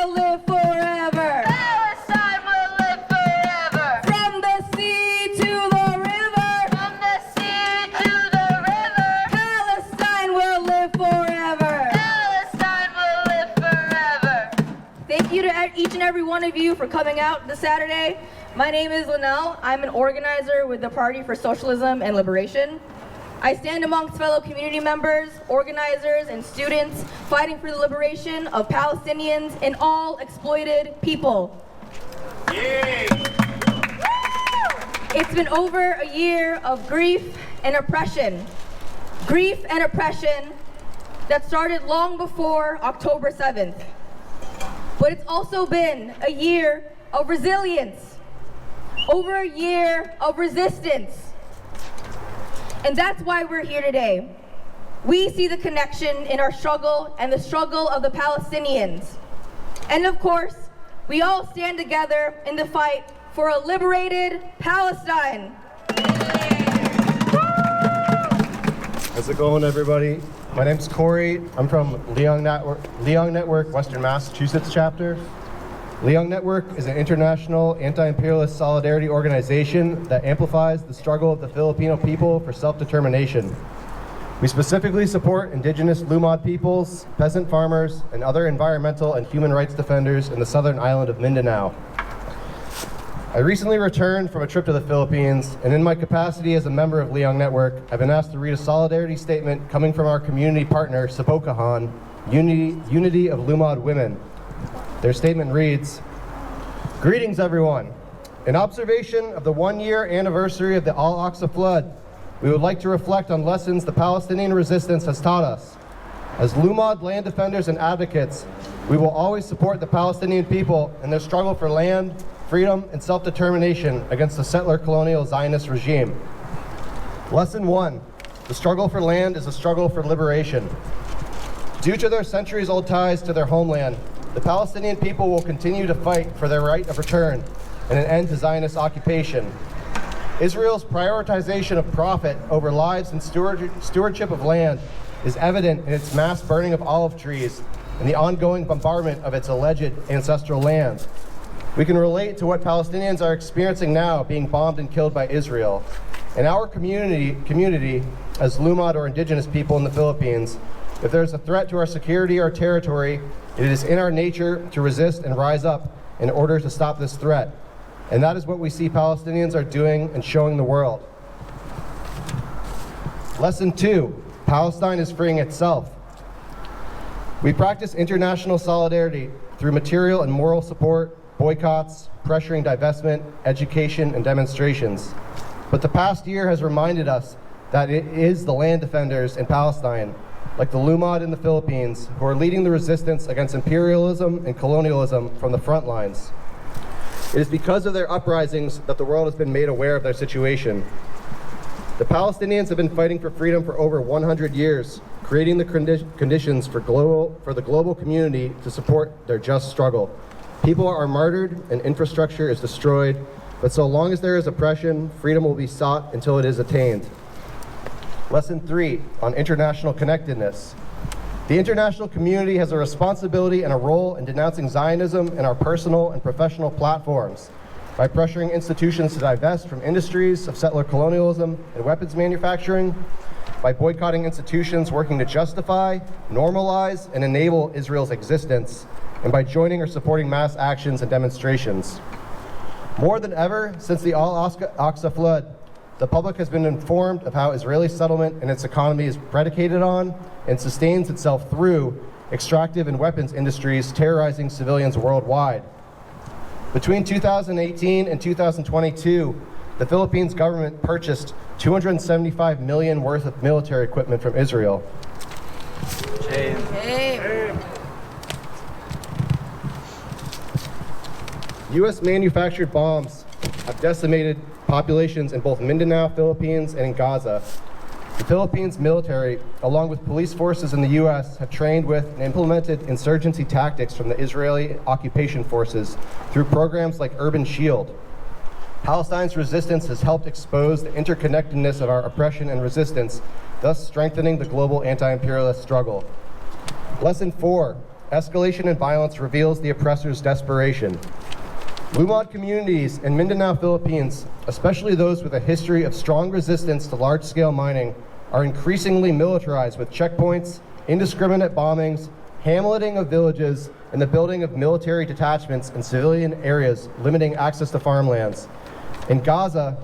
will live forever. Palestine will live forever. From the sea to the river. From the sea to the river. Palestine will live forever. Palestine will live forever. Thank you to each and every one of you for coming out this Saturday. My name is Linnell. I'm an organizer with the Party for Socialism and Liberation. I stand amongst fellow community members, organizers, and students fighting for the liberation of Palestinians and all exploited people. Yay! It's been over a year of grief and oppression. Grief and oppression that started long before October 7th. But it's also been a year of resilience, over a year of resistance. And that's why we're here today. We see the connection in our struggle and the struggle of the Palestinians. And of course, we all stand together in the fight for a liberated Palestine. How's it going, everybody? My name's Corey. I'm from Leon Network, Western Massachusetts chapter. Leon Network is an international anti-imperialist solidarity organization that amplifies the struggle of the Filipino people for self-determination. We specifically support indigenous Lumad peoples, peasant farmers, and other environmental and human rights defenders in the southern island of Mindanao. I recently returned from a trip to the Philippines, and in my capacity as a member of Leon Network, I've been asked to read a solidarity statement coming from our community partner, Sabokahan, Unity of Lumad Women. Their statement reads, "Greetings, everyone. In observation of the one-year anniversary of the Al-Aqsa flood, we would like to reflect on lessons the Palestinian resistance has taught us. As Lumad land defenders and advocates, we will always support the Palestinian people in their struggle for land, freedom, and self-determination against the settler colonial Zionist regime. Lesson 1, the struggle for land is a struggle for liberation. Due to their centuries-old ties to their homeland, the Palestinian people will continue to fight for their right of return and an end to Zionist occupation. Israel's prioritization of profit over lives and stewardship of land is evident in its mass burning of olive trees and the ongoing bombardment of its alleged ancestral land. We can relate to what Palestinians are experiencing now, being bombed and killed by Israel. In our community as Lumad or indigenous people in the Philippines, if there's a threat to our security or territory, it is in our nature to resist and rise up in order to stop this threat. And that is what we see Palestinians are doing and showing the world. Lesson 2, Palestine is freeing itself. We practice international solidarity through material and moral support, boycotts, pressuring divestment, education, and demonstrations. But the past year has reminded us that it is the land defenders in Palestine, like the Lumad in the Philippines, who are leading the resistance against imperialism and colonialism from the front lines. It is because of their uprisings that the world has been made aware of their situation. The Palestinians have been fighting for freedom for over 100 years, creating the conditions for the global community to support their just struggle. People are martyred and infrastructure is destroyed, but so long as there is oppression, freedom will be sought until it is attained. Lesson 3, on international connectedness. The international community has a responsibility and a role in denouncing Zionism in our personal and professional platforms by pressuring institutions to divest from industries of settler colonialism and weapons manufacturing, by boycotting institutions working to justify, normalize, and enable Israel's existence, and by joining or supporting mass actions and demonstrations. More than ever, since the Al-Aqsa flood, the public has been informed of how Israeli settlement and its economy is predicated on and sustains itself through extractive and weapons industries terrorizing civilians worldwide. Between 2018 and 2022, the Philippines government purchased $275 million worth of military equipment from Israel. U.S. manufactured bombs have decimated populations in both Mindanao, Philippines, and in Gaza. The Philippines military, along with police forces in the U.S., have trained with and implemented insurgency tactics from the Israeli occupation forces through programs like Urban Shield. Palestine's resistance has helped expose the interconnectedness of our oppression and resistance, thus strengthening the global anti-imperialist struggle. Lesson 4, escalation in violence reveals the oppressor's desperation. Lumad communities in Mindanao, Philippines, especially those with a history of strong resistance to large-scale mining, are increasingly militarized with checkpoints, indiscriminate bombings, hamleting of villages, and the building of military detachments in civilian areas, limiting access to farmlands. In Gaza,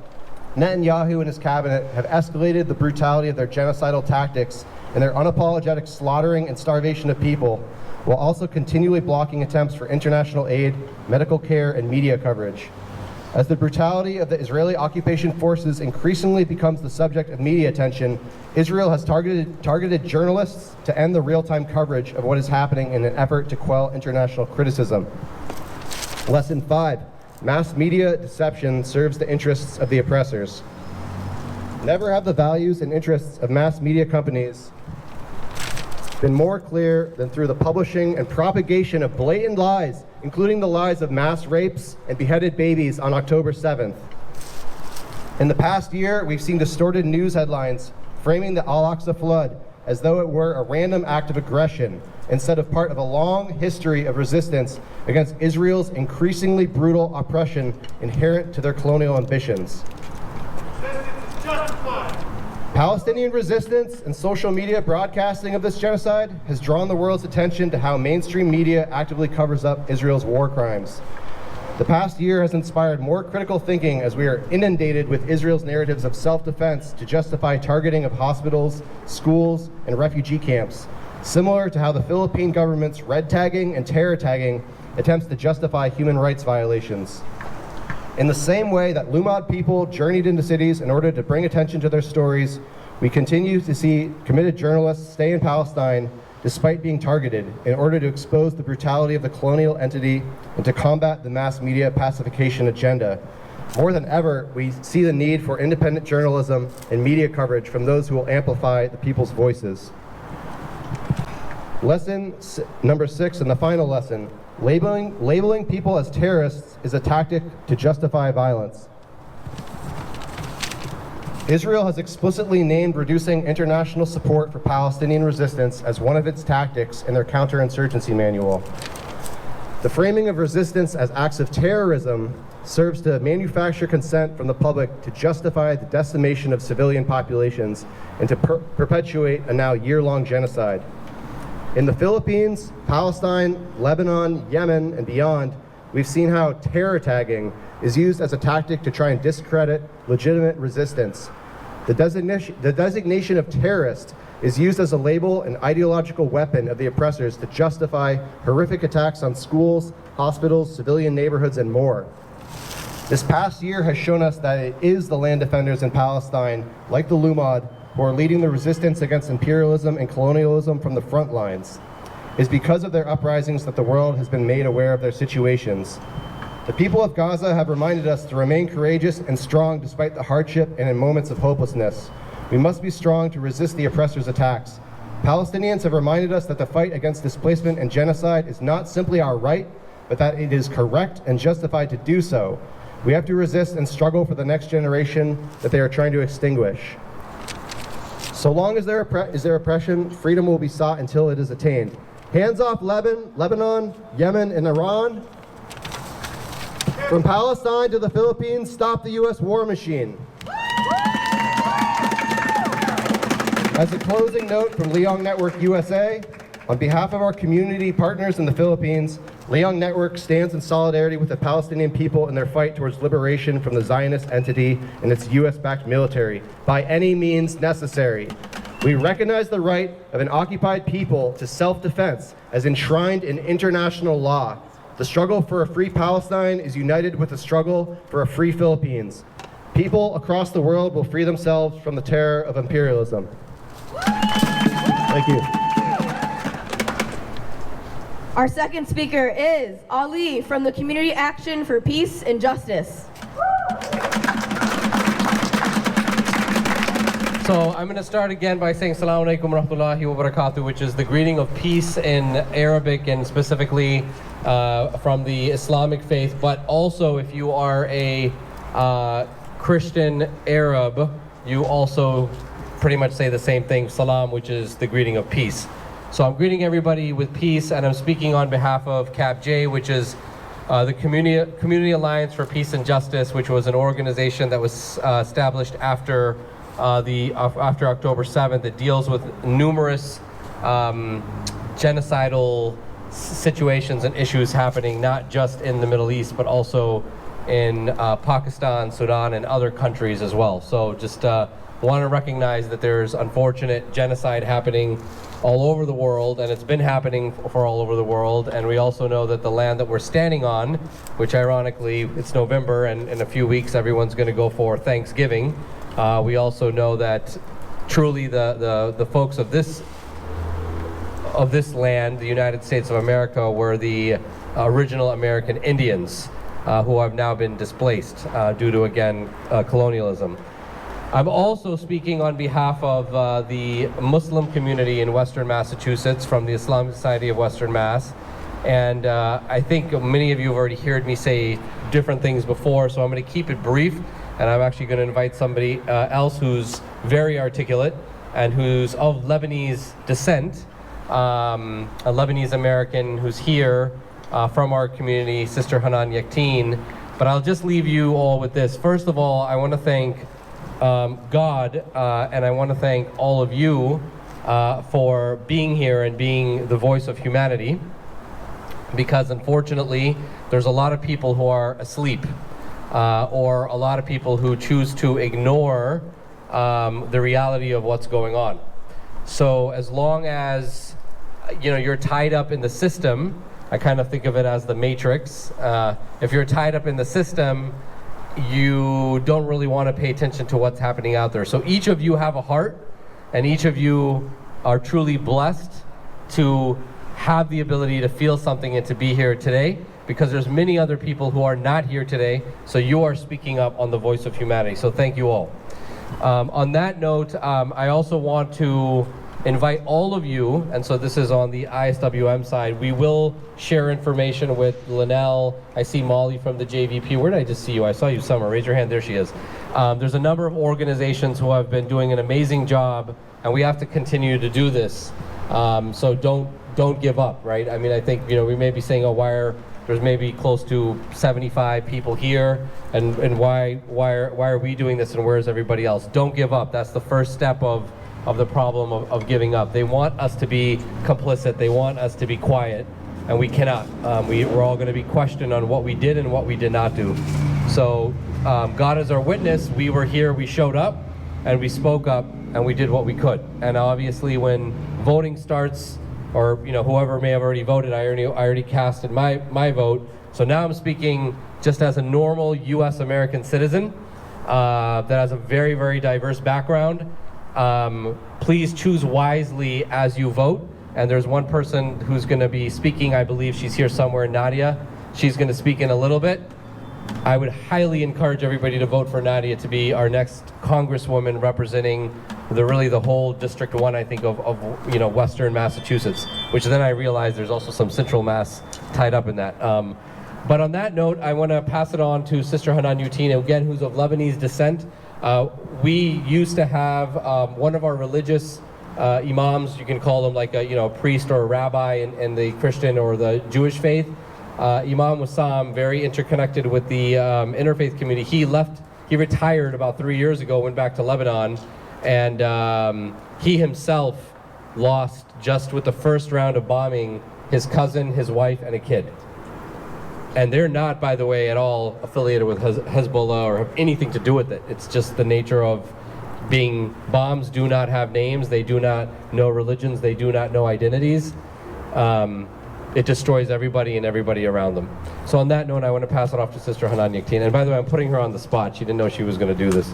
Netanyahu and his cabinet have escalated the brutality of their genocidal tactics and their unapologetic slaughtering and starvation of people, while also continually blocking attempts for international aid, medical care, and media coverage. As the brutality of the Israeli occupation forces increasingly becomes the subject of media attention, Israel has targeted journalists to end the real-time coverage of what is happening in an effort to quell international criticism. Lesson 5. Mass media deception serves the interests of the oppressors. Never have the values and interests of mass media companies been more clear than through the publishing and propagation of blatant lies, including the lies of mass rapes and beheaded babies on October 7th. In the past year, we've seen distorted news headlines framing the Al-Aqsa flood as though it were a random act of aggression instead of part of a long history of resistance against Israel's increasingly brutal oppression inherent to their colonial ambitions. Resistance is justified. Palestinian resistance and social media broadcasting of this genocide has drawn the world's attention to how mainstream media actively covers up Israel's war crimes. The past year has inspired more critical thinking as we are inundated with Israel's narratives of self-defense to justify targeting of hospitals, schools, and refugee camps, similar to how the Philippine government's red tagging and terror tagging attempts to justify human rights violations. In the same way that Lumad people journeyed into cities in order to bring attention to their stories, we continue to see committed journalists stay in Palestine despite being targeted in order to expose the brutality of the colonial entity and to combat the mass media pacification agenda. More than ever, we see the need for independent journalism and media coverage from those who will amplify the people's voices. Lesson number 6, and the final lesson. Labeling people as terrorists is a tactic to justify violence. Israel has explicitly named reducing international support for Palestinian resistance as one of its tactics in their counterinsurgency manual. The framing of resistance as acts of terrorism serves to manufacture consent from the public to justify the decimation of civilian populations and to perpetuate a now year-long genocide. In the Philippines, Palestine, Lebanon, Yemen, and beyond, we've seen how terror tagging is used as a tactic to try and discredit legitimate resistance. The designation of terrorist is used as a label and ideological weapon of the oppressors to justify horrific attacks on schools, hospitals, civilian neighborhoods, and more. This past year has shown us that it is the land defenders in Palestine, like the Lumad, who are leading the resistance against imperialism and colonialism from the front lines. It is because of their uprisings that the world has been made aware of their situations. The people of Gaza have reminded us to remain courageous and strong despite the hardship and in moments of hopelessness. We must be strong to resist the oppressor's attacks. Palestinians have reminded us that the fight against displacement and genocide is not simply our right, but that it is correct and justified to do so. We have to resist and struggle for the next generation that they are trying to extinguish. So long as there is oppression, freedom will be sought until it is attained. Hands off Lebanon, Yemen, and Iran. From Palestine to the Philippines, stop the U.S. war machine. As a closing note from Leong Network USA, on behalf of our community partners in the Philippines, Leong Network stands in solidarity with the Palestinian people in their fight towards liberation from the Zionist entity and its U.S.-backed military, by any means necessary. We recognize the right of an occupied people to self-defense as enshrined in international law. The struggle for a free Palestine is united with the struggle for a free Philippines. People across the world will free themselves from the terror of imperialism. Thank you. Our second speaker is Ali from the Community Action for Peace and Justice. So I'm going to start again by saying Assalamu alaikum wa rahmatullahi wa barakatuh, which is the greeting of peace in Arabic and specifically from the Islamic faith. But also, if you are a Christian Arab, you also pretty much say the same thing, salam, which is the greeting of peace. So I'm greeting everybody with peace, and I'm speaking on behalf of CAPJ, which is the Community Alliance for Peace and Justice, which was an organization that was established after after October 7th. It deals with numerous genocidal situations and issues happening not just in the Middle East, but also in Pakistan, Sudan, and other countries as well. So just want to recognize that there's unfortunate genocide happening all over the world, and it's been happening for all over the world. And we also know that the land that we're standing on, which ironically, it's November, and in a few weeks everyone's going to go for Thanksgiving. We also know that truly the folks of this land, the United States of America, were the original American Indians who have now been displaced due to, again, colonialism. I'm also speaking on behalf of the Muslim community in Western Massachusetts from the Islamic Society of Western Mass. And I think many of you have already heard me say different things before, so I'm going to keep it brief. And I'm actually going to invite somebody else who's very articulate and who's of Lebanese descent, a Lebanese American who's here from our community, Sister Hanan Yakteen. But I'll just leave you all with this. First of all, I want to thank God, and I want to thank all of you for being here and being the voice of humanity, because unfortunately there's a lot of people who are asleep, or a lot of people who choose to ignore the reality of what's going on. So as long as you're tied up in the system, I kind of think of it as the Matrix. If you're tied up in the system, you don't really want to pay attention to what's happening out there. So each of you have a heart, and each of you are truly blessed to have the ability to feel something and to be here today, because there's many other people who are not here today, so you are speaking up on the voice of humanity. So thank you all. On that note, I also want to invite all of you, and so this is on the ISWM side, we will share information with Linnell. I see Molly from the JVP. Where did I just see you? I saw you somewhere. Raise your hand. There she is. There's a number of organizations who have been doing an amazing job, and we have to continue to do this. So don't give up, right? I mean, I think, we may be saying, oh, there's maybe close to 75 people here, and why are we doing this, and where's everybody else? Don't give up. That's the first step of the problem of giving up. They want us to be complicit. They want us to be quiet, and we cannot. We're all going to be questioned on what we did and what we did not do. So God is our witness. We were here, we showed up, and we spoke up, and we did what we could. And obviously when voting starts, or whoever may have already voted, I already casted my vote. So now I'm speaking just as a normal U.S. American citizen that has a very, very diverse background. Please choose wisely as you vote. And there's one person who's going to be speaking. I believe she's here somewhere, Nadia. She's going to speak in a little bit. I would highly encourage everybody to vote for Nadia to be our next congresswoman representing the whole District 1, I think, of Western Massachusetts, which then I realized there's also some Central Mass tied up in that. But on that note, I want to pass it on to Sister Hanan Yakteen, again, who's of Lebanese descent. We used to have one of our religious imams, you can call them like a priest or a rabbi in the Christian or the Jewish faith. Imam Wassam, very interconnected with the interfaith community. He retired about 3 years ago, went back to Lebanon, and he himself lost, just with the first round of bombing, his cousin, his wife, and a kid. And they're not, by the way, at all affiliated with Hezbollah or have anything to do with it. It's just the nature of being bombs do not have names. They do not know religions. They do not know identities. It destroys everybody and everybody around them. So on that note, I want to pass it off to Sister Hanan Yakteen. And by the way, I'm putting her on the spot. She didn't know she was going to do this.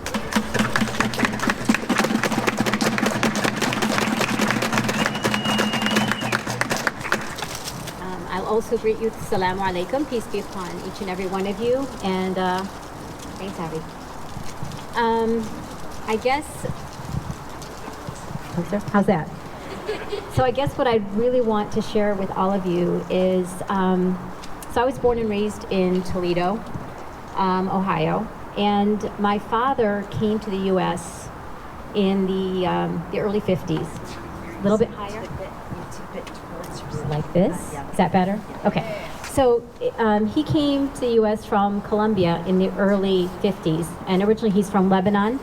I'll also greet you, Assalamu alaikum, peace be upon each and every one of you, and thanks, Abby. I guess, how's that? So I guess what I really want to share with all of you is, so I was born and raised in Toledo, Ohio, and my father came to the U.S. in the early 50s. A little bit higher. like this. Is that better? Okay. So he came to the U.S. from Colombia in the early 50s, and originally he's from Lebanon.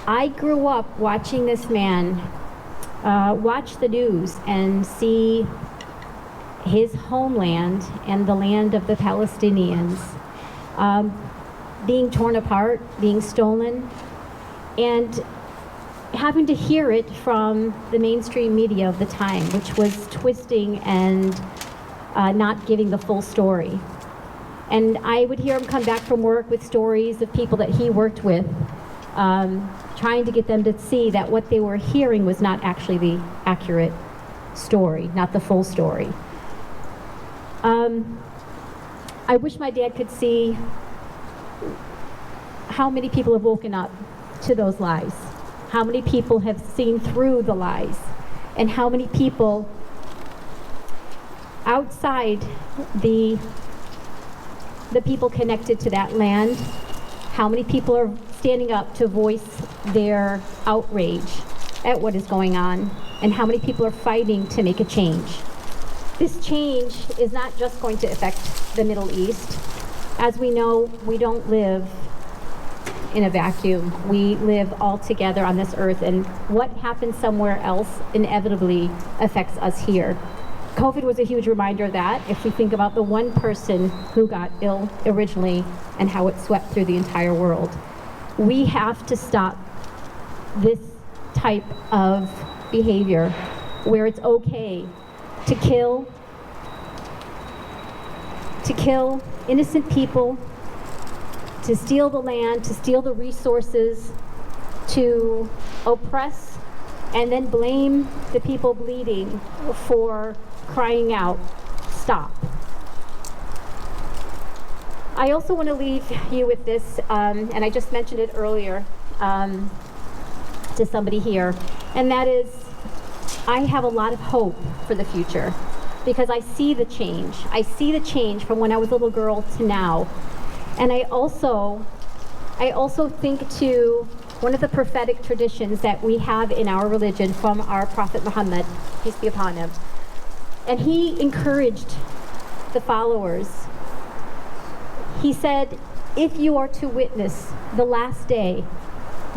I grew up watching this man watch the news and see his homeland and the land of the Palestinians being torn apart, being stolen, and having to hear it from the mainstream media of the time, which was twisting and not giving the full story. And I would hear him come back from work with stories of people that he worked with, trying to get them to see that what they were hearing was not actually the accurate story, not the full story. I wish my dad could see how many people have woken up to those lies, how many people have seen through the lies, and how many people outside the people connected to that land, how many people are standing up to voice their outrage at what is going on, and how many people are fighting to make a change. This change is not just going to affect the Middle East. As we know, we don't live in a vacuum. We live all together on this earth, and what happens somewhere else inevitably affects us here. COVID was a huge reminder of that. If we think about the one person who got ill originally and how it swept through the entire world, we have to stop this type of behavior where it's okay to kill innocent people, to steal the land, to steal the resources, to oppress, and then blame the people bleeding for crying out, stop. I also want to leave you with this, and I just mentioned it earlier to somebody here, and that is, I have a lot of hope for the future because I see the change. I see the change from when I was a little girl to now. And I also think to one of the prophetic traditions that we have in our religion from our Prophet Muhammad, peace be upon him. And he encouraged the followers. He said, if you are to witness the last day,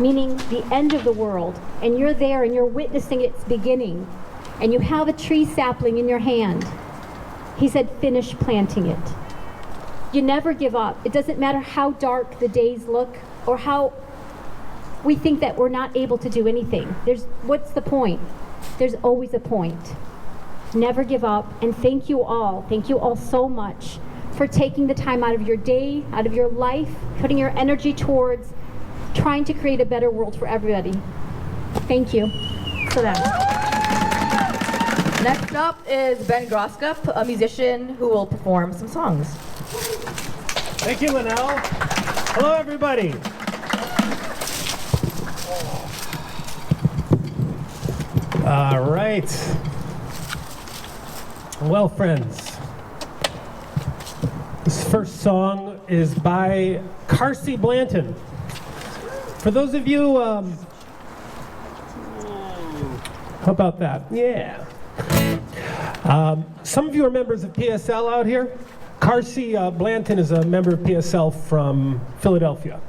meaning the end of the world, and you're there and you're witnessing its beginning, and you have a tree sapling in your hand, he said, finish planting it. You never give up. It doesn't matter how dark the days look or how we think that we're not able to do anything. What's the point? There's always a point. Never give up, and thank you all so much for taking the time out of your day, out of your life, putting your energy towards trying to create a better world for everybody. Thank you for that. Next up is Ben Groskup, a musician who will perform some songs. Thank you, Linnell. Hello, everybody. All right. Well, friends, this first song is by Carsey Blanton. For those of you, how about that? Yeah. Some of you are members of PSL out here. Carsey Blanton is a member of PSL from Philadelphia.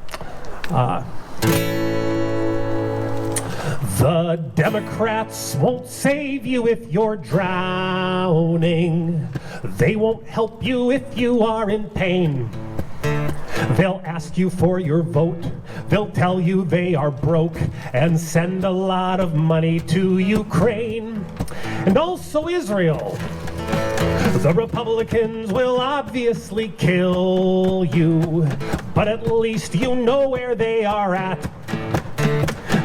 The Democrats won't save you if you're drowning. They won't help you if you are in pain. They'll ask you for your vote. They'll tell you they are broke and send a lot of money to Ukraine and also Israel. The Republicans will obviously kill you, but at least you know where they are at.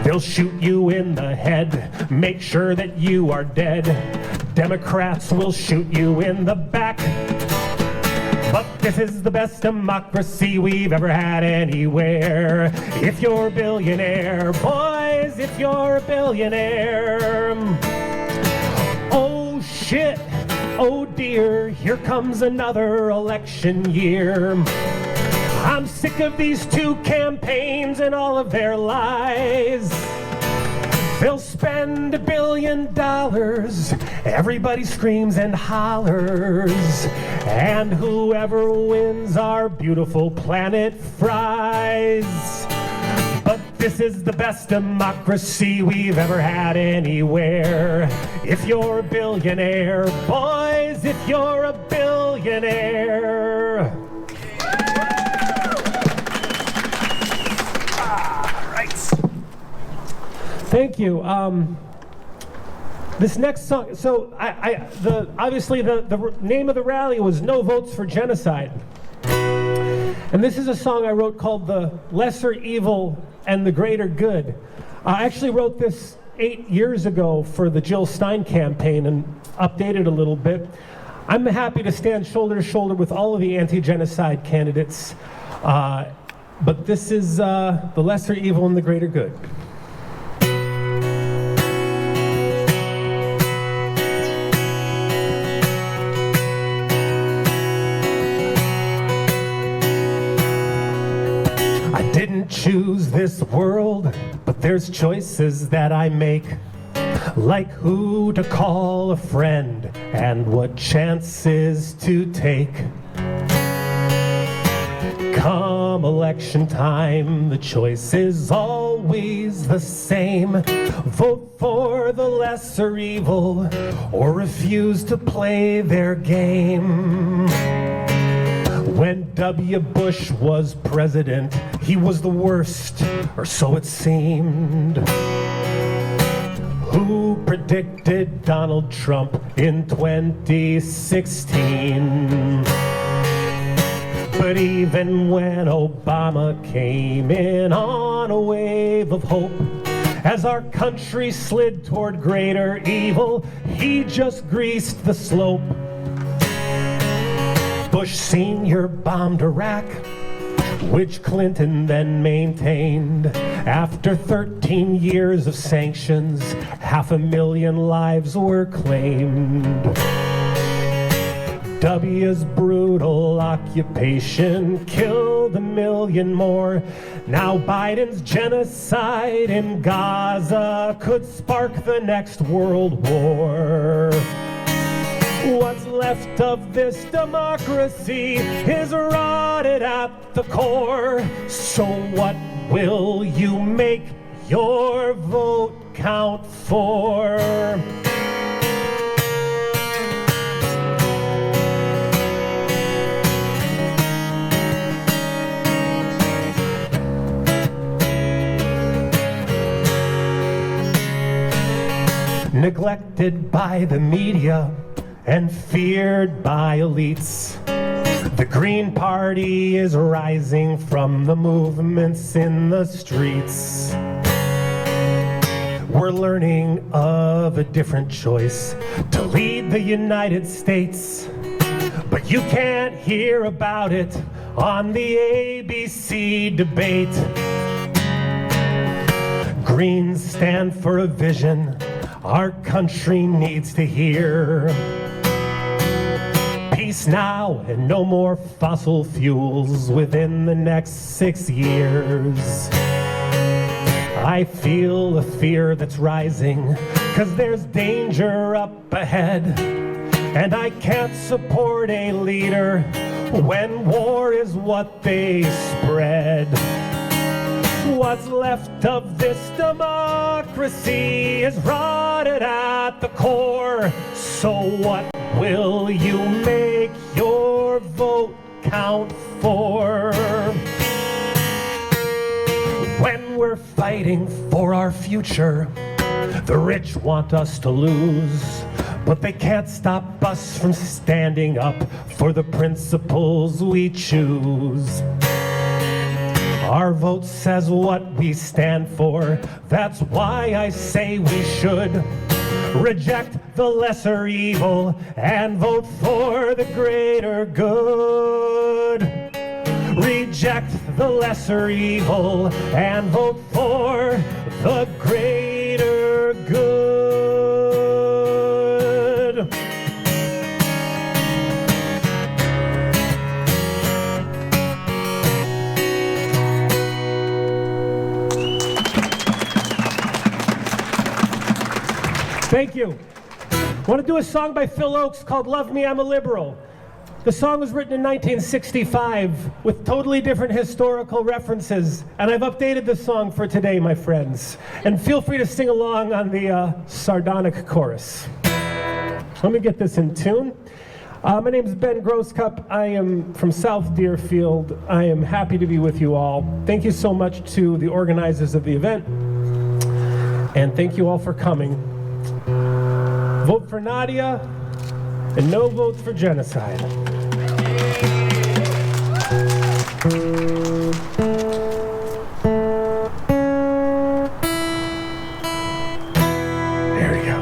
They'll shoot you in the head, make sure that you are dead. Democrats will shoot you in the back. But this is the best democracy we've ever had anywhere. If you're a billionaire, boys, if you're a billionaire. Oh shit, oh dear, here comes another election year. I'm sick of these two campaigns and all of their lies. They'll spend $1 billion. Everybody screams and hollers. And whoever wins our beautiful planet fries. But this is the best democracy we've ever had anywhere. If you're a billionaire, boys, if you're a billionaire. Thank you. This next song, so obviously the name of the rally was No Votes for Genocide. And this is a song I wrote called The Lesser Evil and the Greater Good. I actually wrote this 8 years ago for the Jill Stein campaign and updated a little bit. I'm happy to stand shoulder to shoulder with all of the anti-genocide candidates. But this is The Lesser Evil and the Greater Good. Choose this world, but there's choices that I make, like who to call a friend and what chances to take. Come election time, the choice is always the same. Vote for the lesser evil or refuse to play their game. When W. Bush was president, he was the worst, or so it seemed. Who predicted Donald Trump in 2016? But even when Obama came in on a wave of hope, as our country slid toward greater evil, he just greased the slope. Bush Sr. bombed Iraq, which Clinton then maintained. After 13 years of sanctions, 500,000 lives were claimed. W's brutal occupation killed 1 million more. Now Biden's genocide in Gaza could spark the next world war. What's left of this democracy is rotted at the core. So what will you make your vote count for? Neglected by the media and feared by elites, the Green Party is rising from the movements in the streets. We're learning of a different choice to lead the United States, but you can't hear about it on the ABC debate. Greens stand for a vision our country needs to hear. Peace now and no more fossil fuels within the next 6 years. I feel a fear that's rising, 'cause there's danger up ahead. And I can't support a leader when war is what they spread. What's left of this democracy is rotted at the core. So what will you make your vote count for? When we're fighting for our future, the rich want us to lose, but they can't stop us from standing up for the principles we choose. Our vote says what we stand for. That's why I say we should reject the lesser evil and vote for the greater good. Reject the lesser evil and vote for the greater good. Thank you. I want to do a song by Phil Oakes called Love Me, I'm a Liberal. The song was written in 1965 with totally different historical references, and I've updated the song for today, my friends. And feel free to sing along on the sardonic chorus. Let me get this in tune. My name is Ben Grosscup. I am from South Deerfield. I am happy to be with you all. Thank you so much to the organizers of the event, and thank you all for coming. Vote for Nadia, and no votes for genocide. There we go.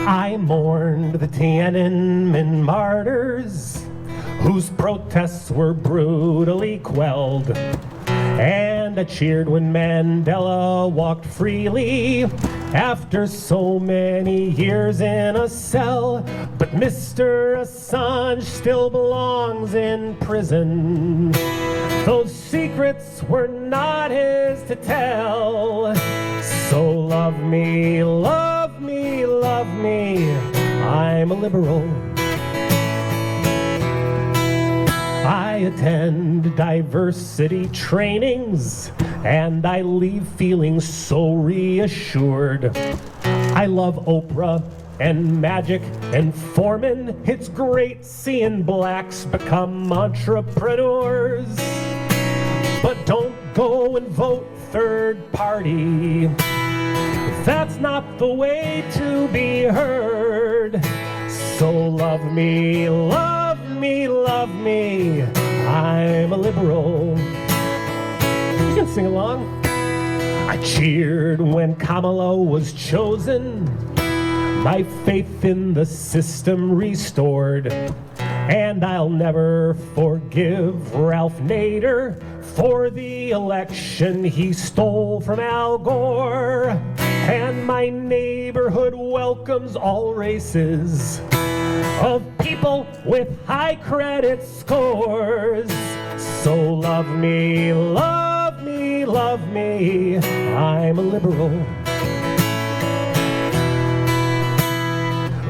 I mourned the Tiananmen martyrs, whose protests were brutally quelled. And I cheered when Mandela walked freely after so many years in a cell. But Mr. Assange still belongs in prison. Those secrets were not his to tell. So love me, love me, love me, I'm a liberal. I attend diversity trainings, and I leave feeling so reassured. I love Oprah and Magic and Foreman. It's great seeing blacks become entrepreneurs. But don't go and vote third party. That's not the way to be heard. So love me, love me, love me, I'm a liberal. You can sing along. I cheered when Kamala was chosen, my faith in the system restored. And I'll never forgive Ralph Nader for the election he stole from Al Gore. And my neighborhood welcomes all races of people with high credit scores. So love me, love me, love me, I'm a liberal.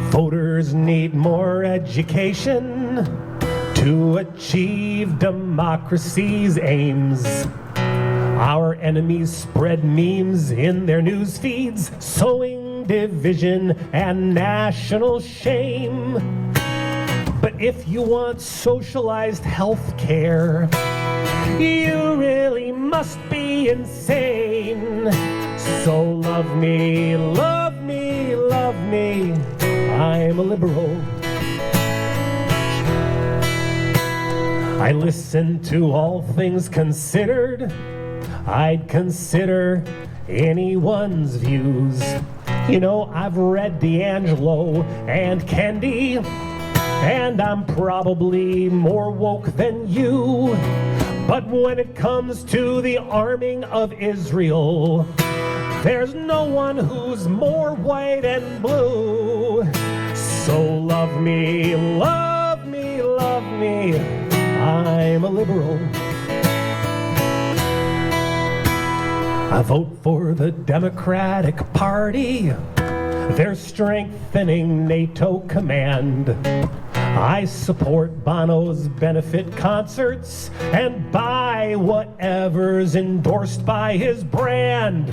Voters need more education to achieve democracy's aims. Our enemies spread memes in their news feeds, sowing division and national shame. But if you want socialized health care, you really must be insane. So love me, love me, love me, I'm a liberal. I listen to All Things Considered. I'd consider anyone's views. You know, I've read D'Angelo and Kendi, and I'm probably more woke than you. But when it comes to the arming of Israel, there's no one who's more white and blue. So love me, love me, love me, I'm a liberal. I vote for the Democratic Party. They're strengthening NATO command. I support Bono's benefit concerts and buy whatever's endorsed by his brand.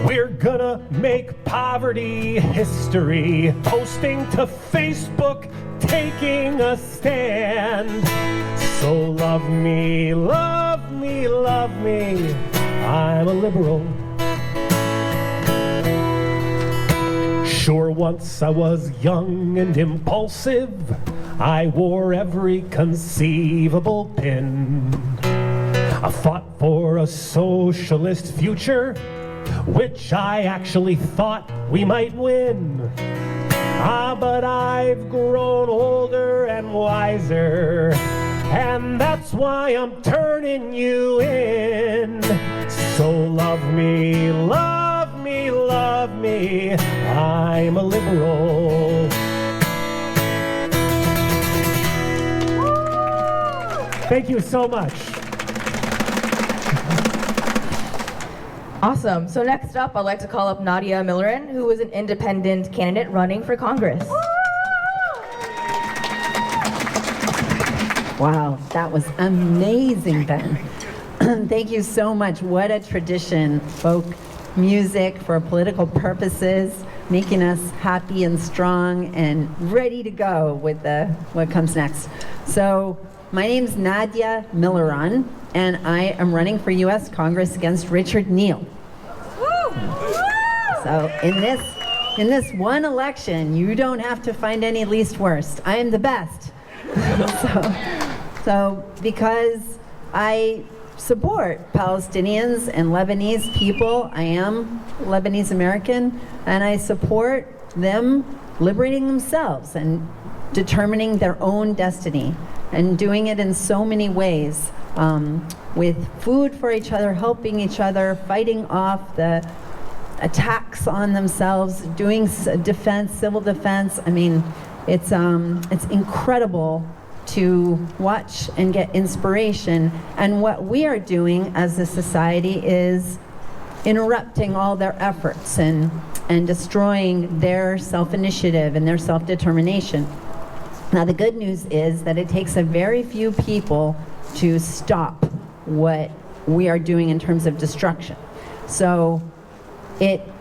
We're gonna make poverty history, posting to Facebook, taking a stand. So love me, love me, love me, I'm a liberal. Sure, once I was young and impulsive. I wore every conceivable pin. I fought for a socialist future, which I actually thought we might win. But I've grown older and wiser, and that's why I'm turning you in. So love me, love me, love me, I'm a liberal. Thank you so much. Awesome. So next up, I'd like to call up Nadia Millerin, who is an independent candidate running for Congress. Wow, that was amazing, Ben. Thank you so much. What a tradition. Folk music for political purposes, making us happy and strong and ready to go with what comes next. So my name's Nadia Millerin, and I am running for U.S. Congress against Richard Neal. So in this one election, you don't have to find any least worst. I am the best. So because I support Palestinians and Lebanese people, I am Lebanese American, and I support them liberating themselves and determining their own destiny, and doing it in so many ways, with food for each other, helping each other, fighting off the attacks on themselves, doing defense, civil defense. I mean, it's incredible to watch and get inspiration. And what we are doing as a society is interrupting all their efforts and destroying their self-initiative and their self-determination. Now, the good news is that it takes a very few people to stop what we are doing in terms of destruction. So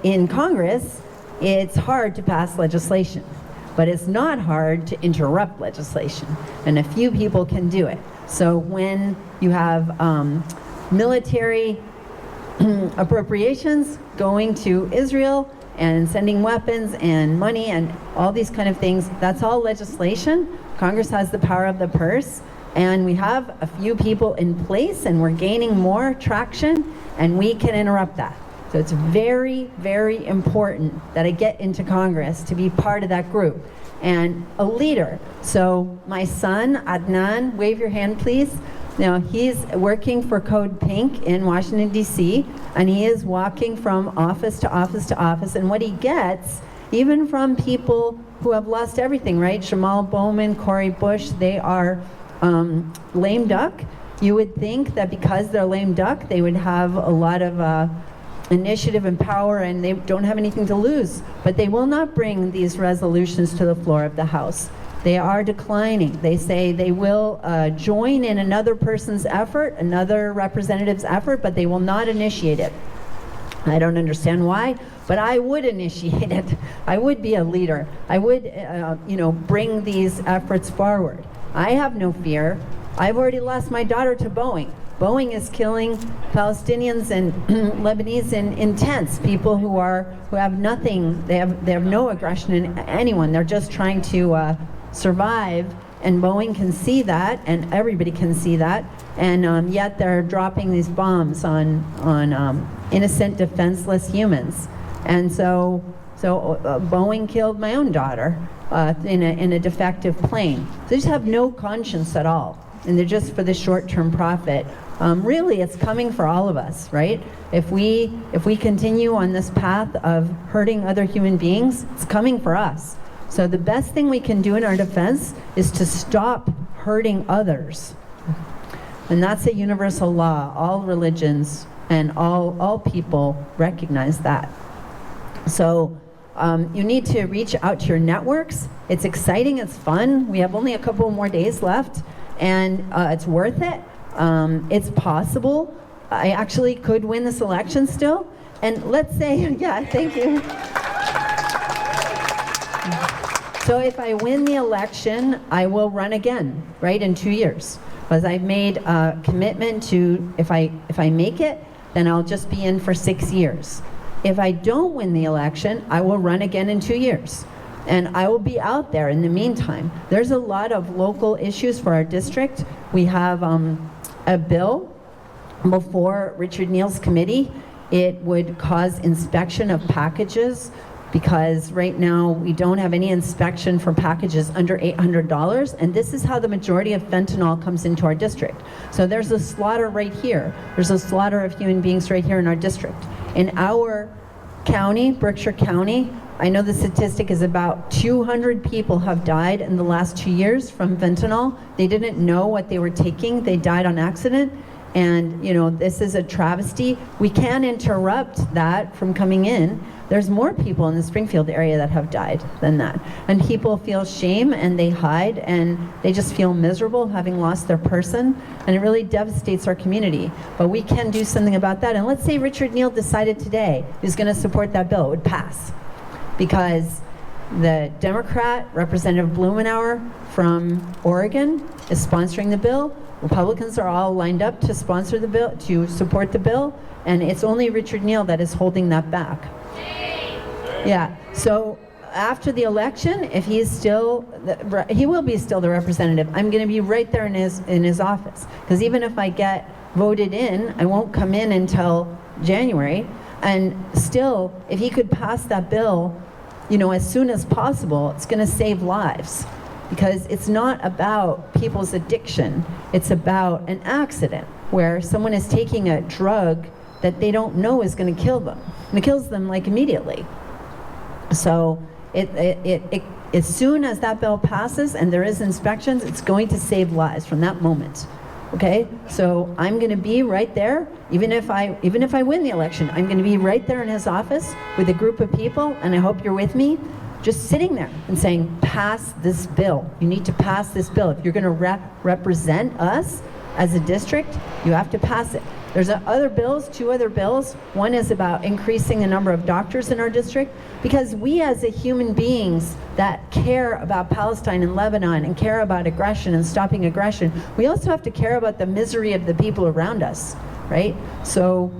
in Congress, it's hard to pass legislation, but it's not hard to interrupt legislation, and a few people can do it. So when you have military appropriations going to Israel and sending weapons and money and all these kind of things, that's all legislation. Congress has the power of the purse, and we have a few people in place, and we're gaining more traction, and we can interrupt that. So it's very, very important that I get into Congress to be part of that group and a leader. So my son, Adnan, wave your hand please. Now he's working for Code Pink in Washington, D.C., and he is walking from office to office to office, and what he gets, even from people who have lost everything, right? Jamal Bowman, Cori Bush, they are lame duck. You would think that because they're lame duck, they would have a lot of initiative and power, and they don't have anything to lose. But they will not bring these resolutions to the floor of the House. They are declining. They say they will join in another person's effort, another representative's effort, but they will not initiate it. I don't understand why, but I would initiate it. I would be a leader. I would, bring these efforts forward. I have no fear. I've already lost my daughter to Boeing. Boeing is killing Palestinians and Lebanese in tents, people who have nothing. They have no aggression in anyone. They're just trying to survive, and Boeing can see that, and everybody can see that, and yet they're dropping these bombs on innocent, defenseless humans. And so Boeing killed my own daughter in a defective plane. They just have no conscience at all, and they're just for the short-term profit. Really, it's coming for all of us, right? If we continue on this path of hurting other human beings, it's coming for us. So the best thing we can do in our defense is to stop hurting others. And that's a universal law. All religions and all people recognize that. So you need to reach out to your networks. It's exciting, it's fun. We have only a couple more days left, and it's worth it. It's possible. I actually could win this election still. And let's say, yeah, thank you. So if I win the election, I will run again, right, in 2 years. Because I've made a commitment to, if I make it, then I'll just be in for 6 years. If I don't win the election, I will run again in 2 years. And I will be out there in the meantime. There's a lot of local issues for our district. We have a bill before Richard Neal's committee. It would cause inspection of packages, because right now we don't have any inspection for packages under $800, and this is how the majority of fentanyl comes into our district. So there's a slaughter right here. There's a slaughter of human beings right here in our district. In our county, Berkshire County, I know the statistic is about 200 people have died in the last 2 years from fentanyl. They didn't know what they were taking. They died on accident. And, this is a travesty. We can't interrupt that from coming in. There's more people in the Springfield area that have died than that. And people feel shame and they hide and they just feel miserable having lost their person. And it really devastates our community. But we can do something about that. And let's say Richard Neal decided today he's going to support that bill. It would pass. Because the Democrat, Representative Blumenauer from Oregon, is sponsoring the bill. Republicans are all lined up to sponsor the bill, to support the bill. And it's only Richard Neal that is holding that back. Yeah, so after the election, if he's still, he will be still the representative. I'm going to be right there in his office. Because even if I get voted in, I won't come in until January. And still, if he could pass that bill, as soon as possible, it's going to save lives. Because it's not about people's addiction. It's about an accident where someone is taking a drug that they don't know is going to kill them. And it kills them like immediately. So as soon as that bill passes and there is inspections, it's going to save lives from that moment. Okay? So I'm going to be right there, even if I win the election, I'm going to be right there in his office with a group of people, and I hope you're with me, just sitting there and saying, pass this bill. You need to pass this bill. If you're going to represent us as a district, you have to pass it. There's two other bills. One is about increasing the number of doctors in our district, because we as human beings that care about Palestine and Lebanon and care about aggression and stopping aggression, we also have to care about the misery of the people around us, right? So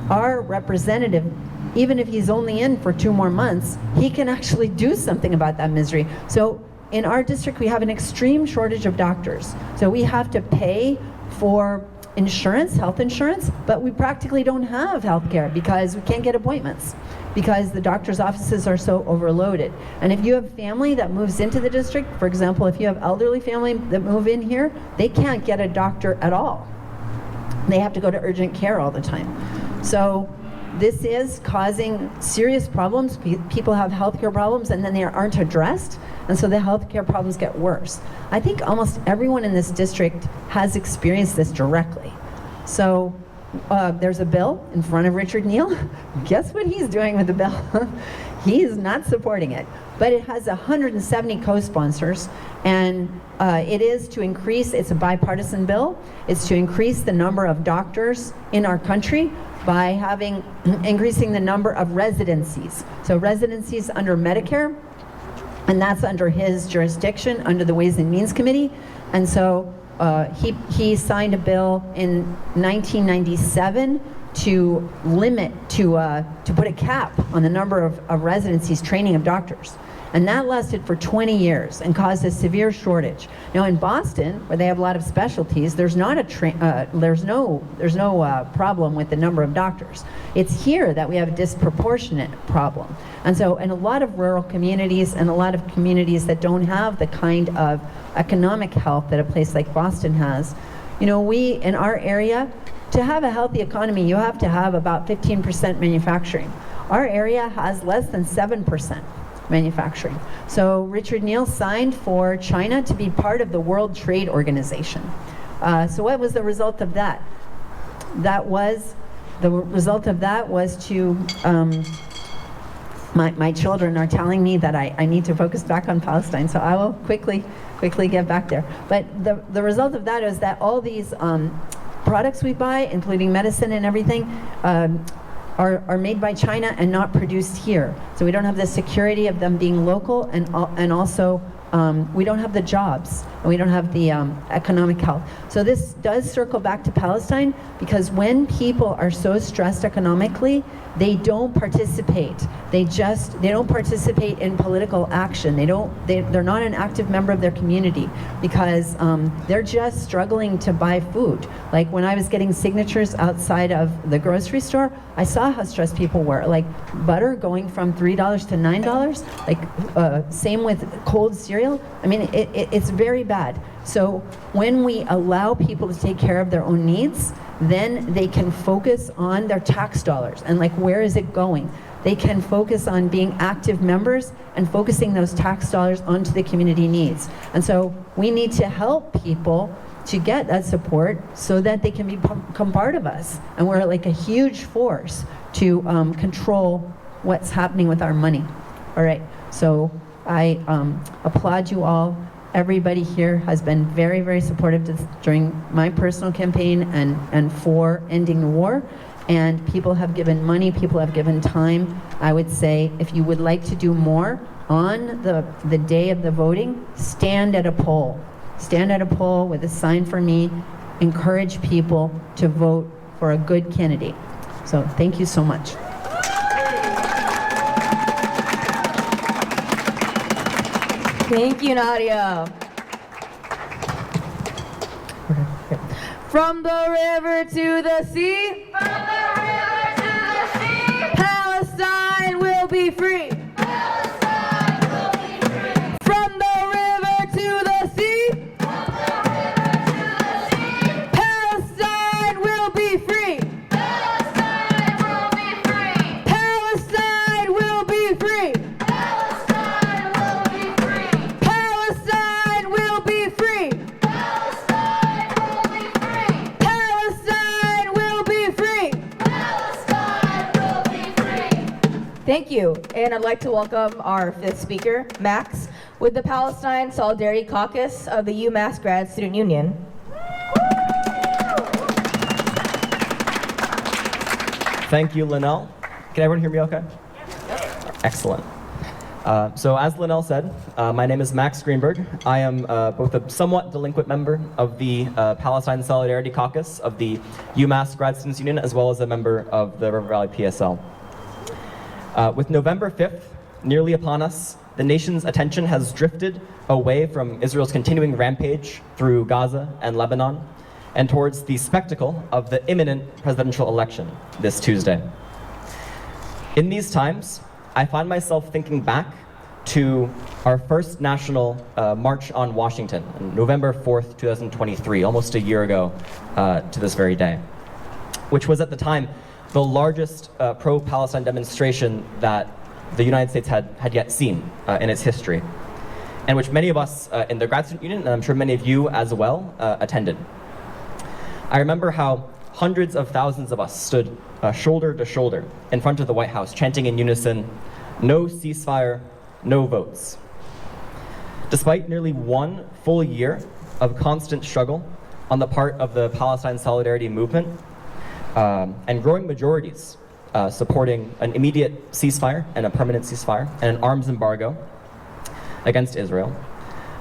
our representative, even if he's only in for 2 more months, he can actually do something about that misery. So in our district, we have an extreme shortage of doctors. So we have to pay for insurance, health insurance, but we practically don't have health care because we can't get appointments because the doctor's offices are so overloaded. And if you have family that moves into the district, for example, if you have elderly family that move in here, they can't get a doctor at all. They have to go to urgent care all the time. So this is causing serious problems. People have healthcare problems and then they aren't addressed, and so the healthcare problems get worse. I think almost everyone in this district has experienced this directly. So there's a bill in front of Richard Neal. Guess what he's doing with the bill? He is not supporting it, but it has 170 co-sponsors, and it is to increase, it's a bipartisan bill, it's to increase the number of doctors in our country by increasing the number of residencies. So residencies under Medicare, and that's under his jurisdiction, under the Ways and Means Committee. And so he signed a bill in 1997 to limit, to put a cap on the number of residencies training of doctors. And that lasted for 20 years and caused a severe shortage. Now in Boston, where they have a lot of specialties, there's not there's no problem with the number of doctors. It's here that we have a disproportionate problem. And so in a lot of rural communities and a lot of communities that don't have the kind of economic health that a place like Boston has, we in our area, to have a healthy economy, you have to have about 15% manufacturing. Our area has less than 7% manufacturing. So Richard Neal signed for China to be part of the World Trade Organization. So what was the result of that? The result of that was to, my children are telling me that I need to focus back on Palestine, so I will quickly get back there. But the result of that is that all these products we buy, including medicine and everything, are made by China and not produced here. So we don't have the security of them being local, and also we don't have the jobs, and we don't have the economic health. So this does circle back to Palestine, because when people are so stressed economically, they don't participate. They don't participate in political action. They're not an active member of their community, because they're just struggling to buy food. Like when I was getting signatures outside of the grocery store, I saw how stressed people were. Like butter going from $3 to $9. Like same with cold cereal. I mean, it's very bad. So when we allow people to take care of their own needs, then they can focus on their tax dollars and like, where is it going? They can focus on being active members and focusing those tax dollars onto the community needs. And so we need to help people to get that support so that they can become part of us. And we're like a huge force to control what's happening with our money. All right, so I applaud you all. Everybody here has been very, very supportive during my personal campaign and for ending the war. And people have given money, people have given time. I would say if you would like to do more on the day of the voting, stand at a poll. Stand at a poll with a sign for me. Encourage people to vote for a good candidate. So thank you so much. Thank you, Nadia. From the river to the sea, From the river to the sea, Palestine will be free. Palestine will be free. From the river to the sea, From the river to the sea, Palestine will be free. Palestine will be free. Palestine will be free. Palestine will be free. Palestine will be free. Palestine will be free. Palestine will be free. Palestine will be free. Thank you. And I'd like to welcome our fifth speaker, Max, with the Palestine Solidarity Caucus of the UMass Grad Student Union. Thank you, Linnell. Can everyone hear me okay? Excellent. So as Linnell said, my name is Max Greenberg. I am both a somewhat delinquent member of the Palestine Solidarity Caucus of the UMass Grad Students Union, as well as a member of the River Valley PSL. With November 5th nearly upon us, the nation's attention has drifted away from Israel's continuing rampage through Gaza and Lebanon, and towards the spectacle of the imminent presidential election this Tuesday. In these times, I find myself thinking back to our first national March on Washington, on November 4th, 2023, almost a year ago to this very day, which was at the time the largest pro-Palestine demonstration that the United States had yet seen in its history, and which many of us in the Grad Student Union, and I'm sure many of you as well, attended. I remember how hundreds of thousands of us stood shoulder to shoulder in front of the White House, chanting in unison, "No ceasefire, no votes." Despite nearly 1 full year of constant struggle on the part of the Palestine Solidarity Movement, and growing majorities supporting an immediate ceasefire and a permanent ceasefire and an arms embargo against Israel,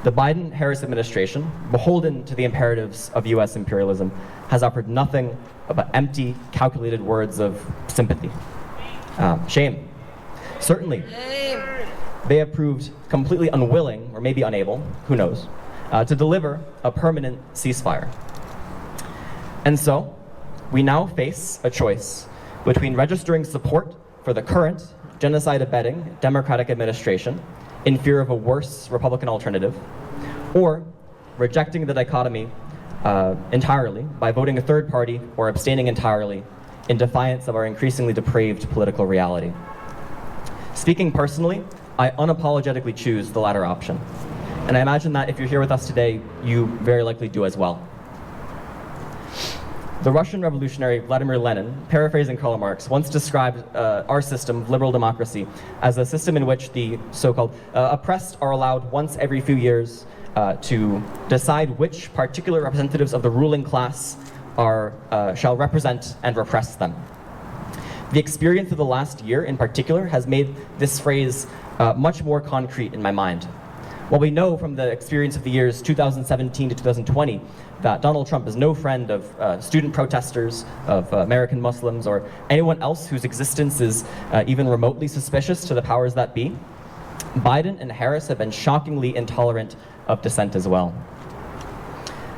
the Biden-Harris administration, beholden to the imperatives of US imperialism, has offered nothing but empty, calculated words of sympathy. Shame. Certainly. They have proved completely unwilling, or maybe unable, who knows, to deliver a permanent ceasefire. And so, we now face a choice between registering support for the current genocide-abetting Democratic administration in fear of a worse Republican alternative, or rejecting the dichotomy entirely by voting a third party or abstaining entirely in defiance of our increasingly depraved political reality. Speaking personally, I unapologetically choose the latter option. And I imagine that if you're here with us today, you very likely do as well. The Russian revolutionary Vladimir Lenin, paraphrasing Karl Marx, once described our system of liberal democracy as a system in which the so-called oppressed are allowed once every few years to decide which particular representatives of the ruling class shall represent and repress them. The experience of the last year in particular has made this phrase much more concrete in my mind. While we know from the experience of the years 2017 to 2020 that Donald Trump is no friend of student protesters, of American Muslims, or anyone else whose existence is even remotely suspicious to the powers that be, Biden and Harris have been shockingly intolerant of dissent as well.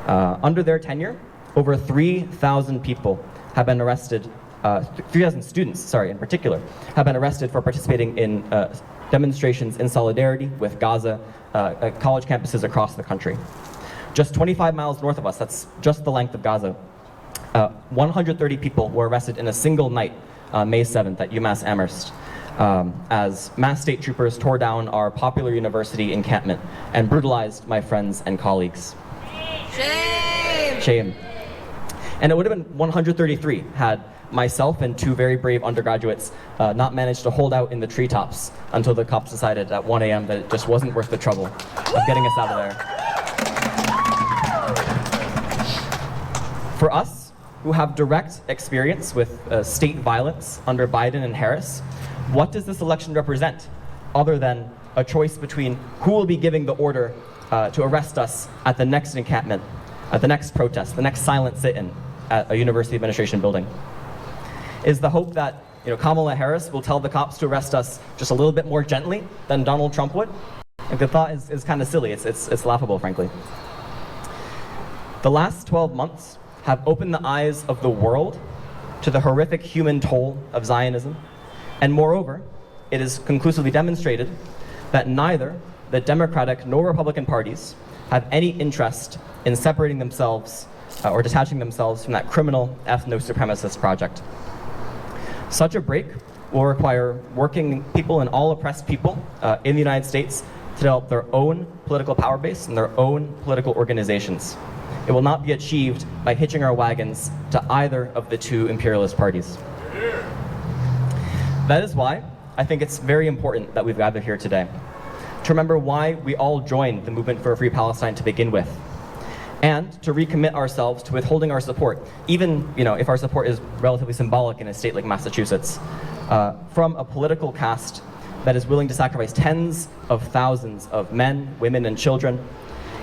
Under their tenure, over 3,000 people have been arrested, 3,000 students, in particular, have been arrested for participating in demonstrations in solidarity with Gaza at college campuses across the country. Just 25 miles north of us, that's just the length of Gaza, 130 people were arrested in a single night, May 7th at UMass Amherst, as mass state troopers tore down our popular university encampment and brutalized my friends and colleagues. Shame! Shame. And it would have been 133 had myself and 2 very brave undergraduates not managed to hold out in the treetops until the cops decided at 1 a.m. that it just wasn't worth the trouble of getting us out of there. For us, who have direct experience with state violence under Biden and Harris, what does this election represent other than a choice between who will be giving the order to arrest us at the next encampment, at the next protest, the next silent sit-in at a university administration building? Is the hope that Kamala Harris will tell the cops to arrest us just a little bit more gently than Donald Trump would? Like, the thought is kind of silly. It's laughable, frankly. The last 12 months have opened the eyes of the world to the horrific human toll of Zionism, and moreover, it is conclusively demonstrated that neither the Democratic nor Republican parties have any interest in separating themselves or detaching themselves from that criminal ethno-supremacist project. Such a break will require working people and all oppressed people in the United States to develop their own political power base and their own political organizations. It will not be achieved by hitching our wagons to either of the 2 imperialist parties. That is why I think it's very important that we've gathered here today, to remember why we all joined the movement for a free Palestine to begin with, and to recommit ourselves to withholding our support, even if our support is relatively symbolic in a state like Massachusetts, from a political caste that is willing to sacrifice tens of thousands of men, women, and children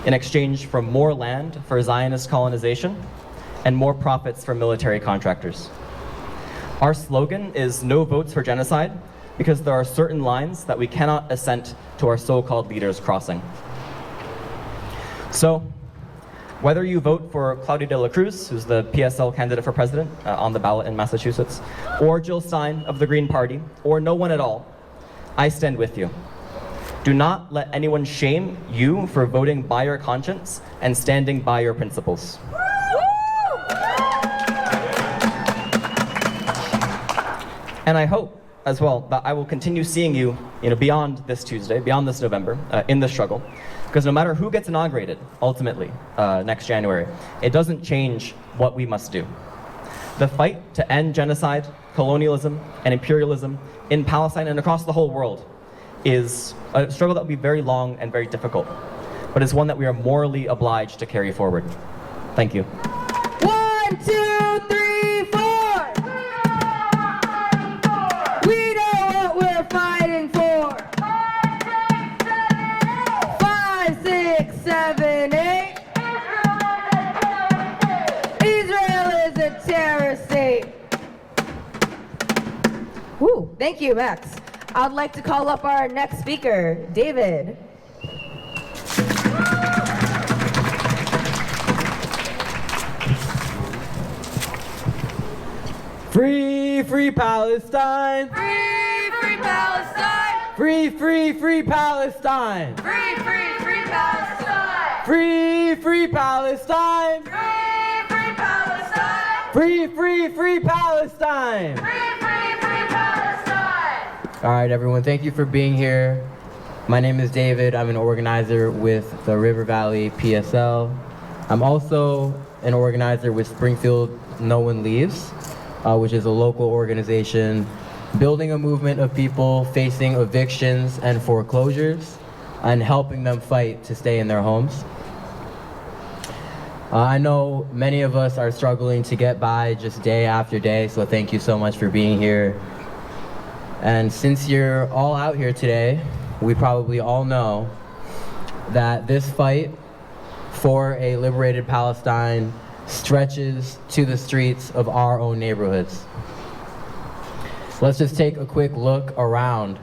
in exchange for more land for Zionist colonization and more profits for military contractors. Our slogan is "No votes for genocide," because there are certain lines that we cannot assent to our so-called leaders crossing. So, whether you vote for Claudia de la Cruz, who's the PSL candidate for president on the ballot in Massachusetts, or Jill Stein of the Green Party, or no one at all, I stand with you. Do not let anyone shame you for voting by your conscience and standing by your principles. And I hope as well that I will continue seeing you, beyond this Tuesday, beyond this November, in the struggle. Because no matter who gets inaugurated, ultimately, next January, it doesn't change what we must do. The fight to end genocide, colonialism, and imperialism in Palestine and across the whole world is a struggle that will be very long and very difficult, but it's one that we are morally obliged to carry forward. Thank you. 1, 2, 3, 4. We know what we're fighting for. 5, 6, 7, 8. Israel is a terrorist state. Woo, thank you, Max. I'd like to call up our next speaker, David. Free, free Palestine! Free, free Palestine! Free, free, free Palestine! Free, free, free Palestine! Free, free Palestine! Free, free Palestine! Free, free, free Palestine! Free, free, free Palestine! All right, everyone, thank you for being here. My name is David. I'm an organizer with the River Valley PSL. I'm also an organizer with Springfield No One Leaves, which is a local organization building a movement of people facing evictions and foreclosures and helping them fight to stay in their homes. I know many of us are struggling to get by just day after day, so thank you so much for being here. And since you're all out here today, we probably all know that this fight for a liberated Palestine stretches to the streets of our own neighborhoods. Let's just take a quick look around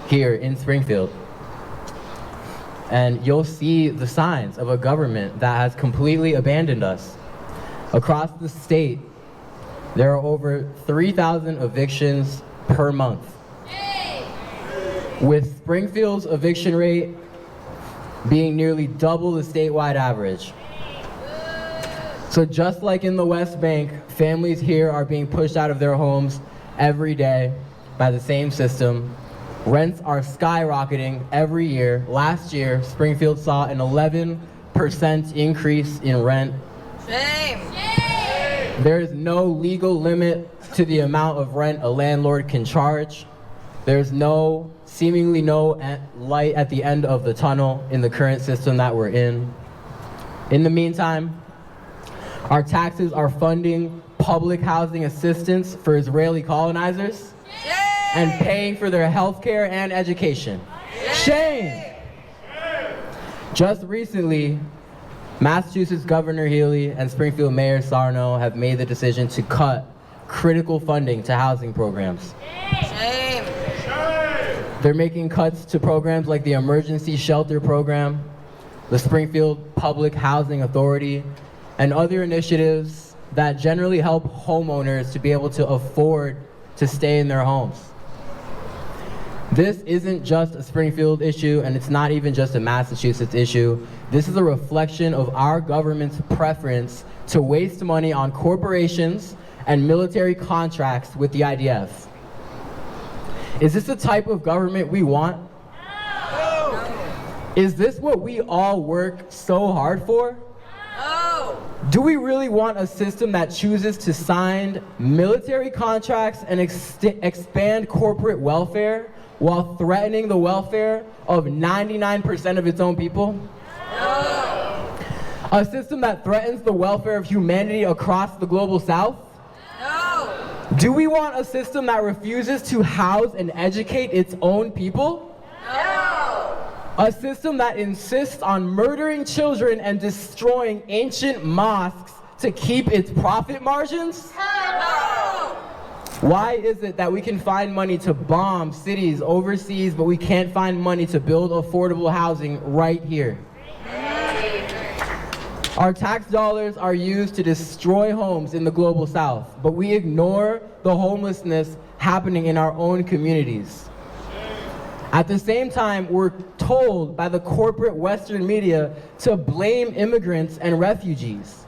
here in Springfield. And you'll see the signs of a government that has completely abandoned us. Across the state, there are over 3,000 evictions per month. With Springfield's eviction rate being nearly double the statewide average. So just like in the West Bank, families here are being pushed out of their homes every day by the same system. Rents are skyrocketing every year. Last year, Springfield saw an 11% increase in rent. There is no legal limit to the amount of rent a landlord can charge. There's seemingly no light at the end of the tunnel in the current system that we're in. In the meantime, our taxes are funding public housing assistance for Israeli colonizers and paying for their health care and education. Shame! Just recently, Massachusetts Governor Healy and Springfield Mayor Sarno have made the decision to cut critical funding to housing programs. They're making cuts to programs like the Emergency Shelter Program, the Springfield Public Housing Authority, and other initiatives that generally help homeowners to be able to afford to stay in their homes. This isn't just a Springfield issue, and it's not even just a Massachusetts issue. This is a reflection of our government's preference to waste money on corporations and military contracts with the IDF. Is this the type of government we want? No. Is this what we all work so hard for? No. Do we really want a system that chooses to sign military contracts and expand corporate welfare while threatening the welfare of 99% of its own people? No. A system that threatens the welfare of humanity across the global south? No. Do we want a system that refuses to house and educate its own people? No. A system that insists on murdering children and destroying ancient mosques to keep its profit margins? No. Why is it that we can find money to bomb cities overseas, but we can't find money to build affordable housing right here? Our tax dollars are used to destroy homes in the global south, but we ignore the homelessness happening in our own communities. At the same time, we're told by the corporate Western media to blame immigrants and refugees.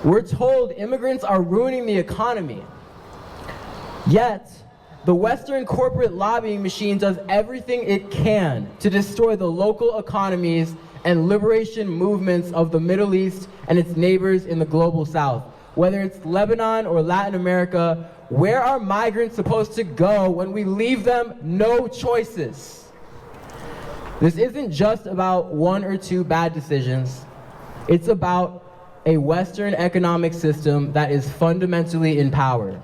We're told immigrants are ruining the economy. Yet, the Western corporate lobbying machine does everything it can to destroy the local economies and liberation movements of the Middle East and its neighbors in the global south. Whether it's Lebanon or Latin America, where are migrants supposed to go when we leave them no choices? This isn't just about one or two bad decisions. It's about a Western economic system that is fundamentally in power.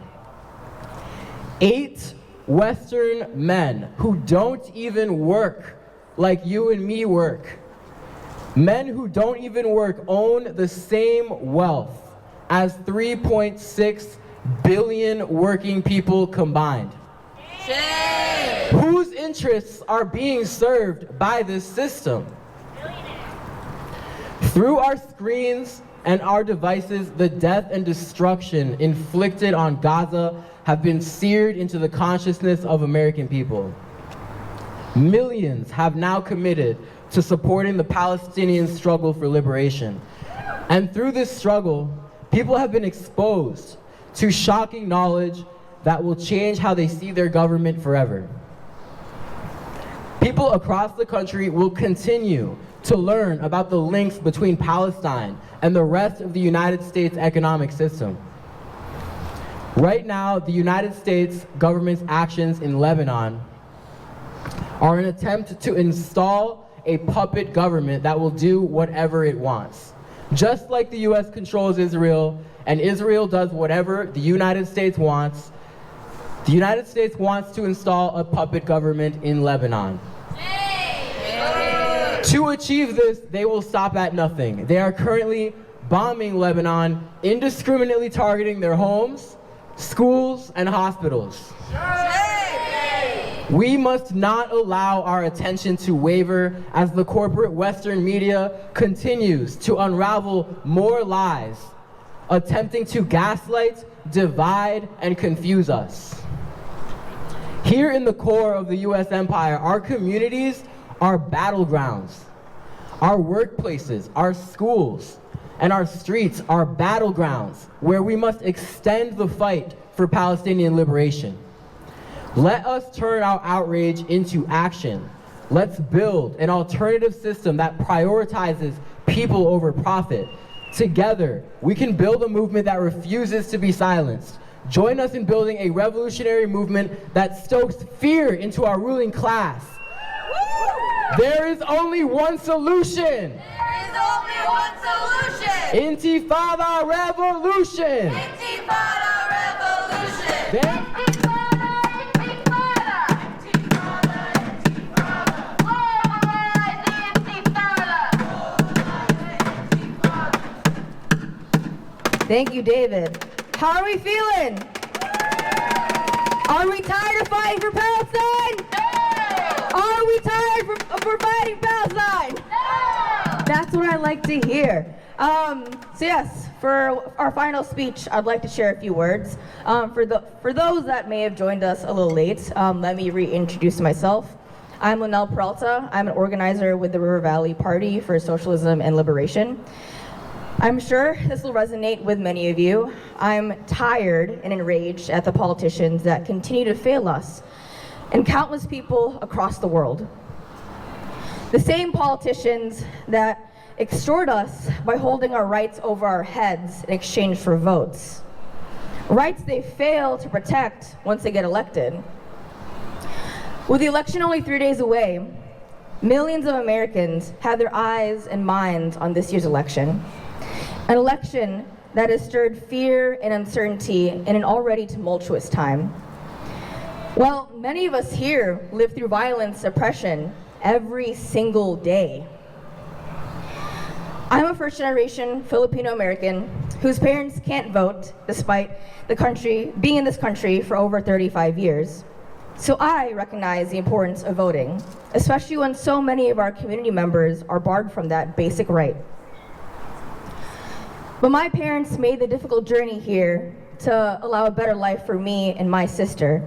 8 Western men who don't even work like you and me work. Men who don't even work own the same wealth as 3.6 billion working people combined. Shame. Whose interests are being served by this system? Through our screens and our devices, the death and destruction inflicted on Gaza have been seared into the consciousness of American people. Millions have now committed to supporting the Palestinian struggle for liberation. And through this struggle, people have been exposed to shocking knowledge that will change how they see their government forever. People across the country will continue to learn about the links between Palestine and the rest of the United States economic system. Right now, the United States government's actions in Lebanon are an attempt to install a puppet government that will do whatever it wants. Just like the US controls Israel, and Israel does whatever the United States wants, the United States wants to install a puppet government in Lebanon. To achieve this, they will stop at nothing. They are currently bombing Lebanon, indiscriminately targeting their homes, schools, and hospitals. We must not allow our attention to waver as the corporate Western media continues to unravel more lies, attempting to gaslight, divide, and confuse us. Here in the core of the US empire, our communities are battlegrounds. Our workplaces, our schools, and our streets are battlegrounds where we must extend the fight for Palestinian liberation. Let us turn our outrage into action. Let's build an alternative system that prioritizes people over profit, Together, we can build a movement that refuses to be silenced. Join us in building a revolutionary movement that stokes fear into our ruling class. There is only one solution. There is only one solution. Intifada revolution. Intifada revolution. There- Thank you, David. How are we feeling? Are we tired of fighting for Palestine? Are we tired for fighting Palestine? That's what I like to hear. So yes, for our final speech, I'd like to share a few words. For those that may have joined us a little late, let me reintroduce myself. I'm Linnell Peralta. I'm an organizer with the River Valley Party for Socialism and Liberation. I'm sure this will resonate with many of you. I'm tired and enraged at the politicians that continue to fail us and countless people across the world. The same politicians that extort us by holding our rights over our heads in exchange for votes. Rights they fail to protect once they get elected. With the election only 3 days away, millions of Americans have their eyes and minds on this year's election. An election that has stirred fear and uncertainty in an already tumultuous time. Well, many of us here live through violence, oppression every single day. I'm a first-generation Filipino American whose parents can't vote despite being in this country for over 35 years. So I recognize the importance of voting, especially when so many of our community members are barred from that basic right. But my parents made the difficult journey here to allow a better life for me and my sister.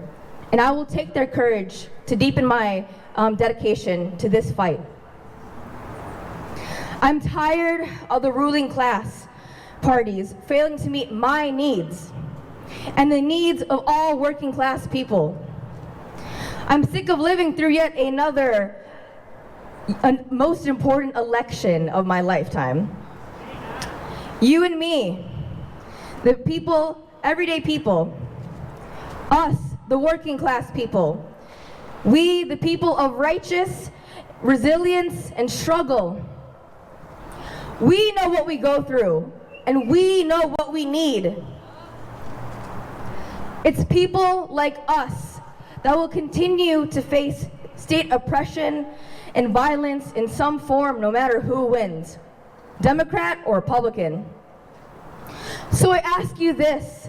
And I will take their courage to deepen my dedication to this fight. I'm tired of the ruling class parties failing to meet my needs and the needs of all working class people. I'm sick of living through yet another most important election of my lifetime. You and me, the people, everyday people, us, the working class people, we, the people of righteous resilience and struggle. We know what we go through, and we know what we need. It's people like us that will continue to face state oppression and violence in some form, no matter who wins. Democrat or Republican. So I ask you this,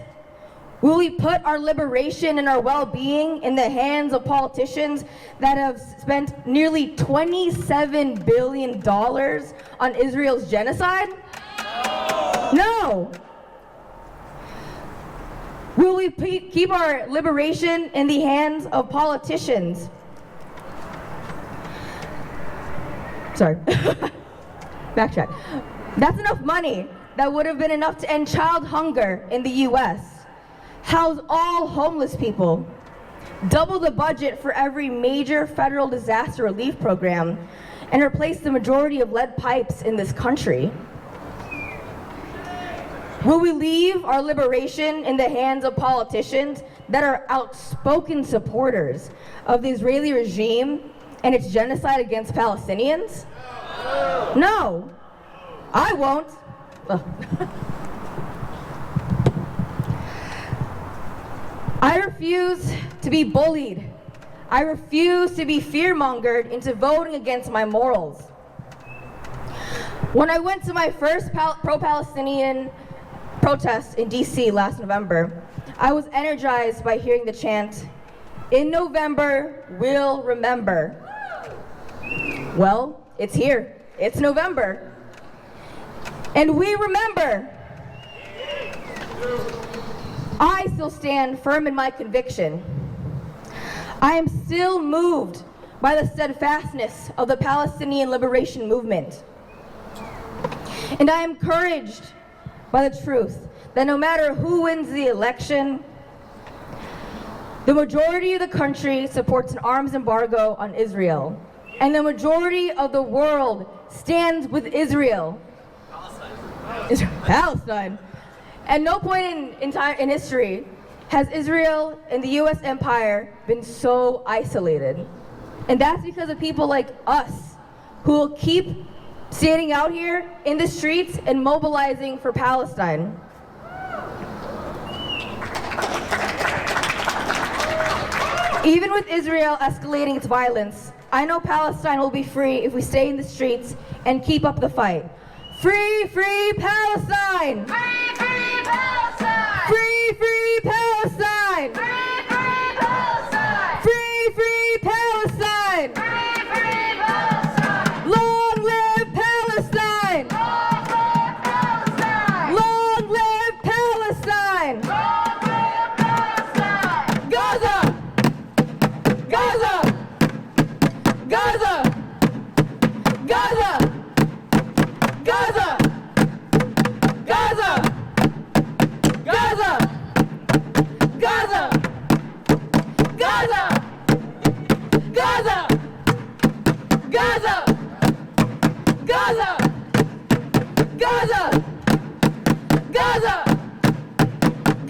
will we put our liberation and our well-being in the hands of politicians that have spent nearly $27 billion on Israel's genocide? No. Will we keep our liberation in the hands of politicians? Sorry. Backtrack. That's enough money that would have been enough to end child hunger in the US, house all homeless people, double the budget for every major federal disaster relief program, and replace the majority of lead pipes in this country. Will we leave our liberation in the hands of politicians that are outspoken supporters of the Israeli regime and its genocide against Palestinians? No, I won't. I refuse to be bullied. I refuse to be fear-mongered into voting against my morals. When I went to my first pro-Palestinian protest in DC last November, I was energized by hearing the chant, "In November, we'll remember." Well, it's here. It's November. And we remember. I still stand firm in my conviction. I am still moved by the steadfastness of the Palestinian liberation movement. And I am encouraged by the truth that no matter who wins the election, the majority of the country supports an arms embargo on Israel, and the majority of the world stands with Israel. Palestine. At no point in time in history has Israel and the U.S. empire been so isolated. And that's because of people like us who will keep standing out here in the streets and mobilizing for Palestine. Even with Israel escalating its violence, I know Palestine will be free if we stay in the streets and keep up the fight. Free, free Palestine! Free, free Palestine! Free, free Palestine! Free, free Palestine! Free, free Palestine! Free, free Palestine! Long live Palestine! Long live Palestine! Long live Palestine! Long live Palestine! Gaza! Gaza! Gaza! Gaza! Gaza! Gaza! Gaza! Gaza! Gaza! Gaza! Gaza! Gaza! Gaza! Gaza!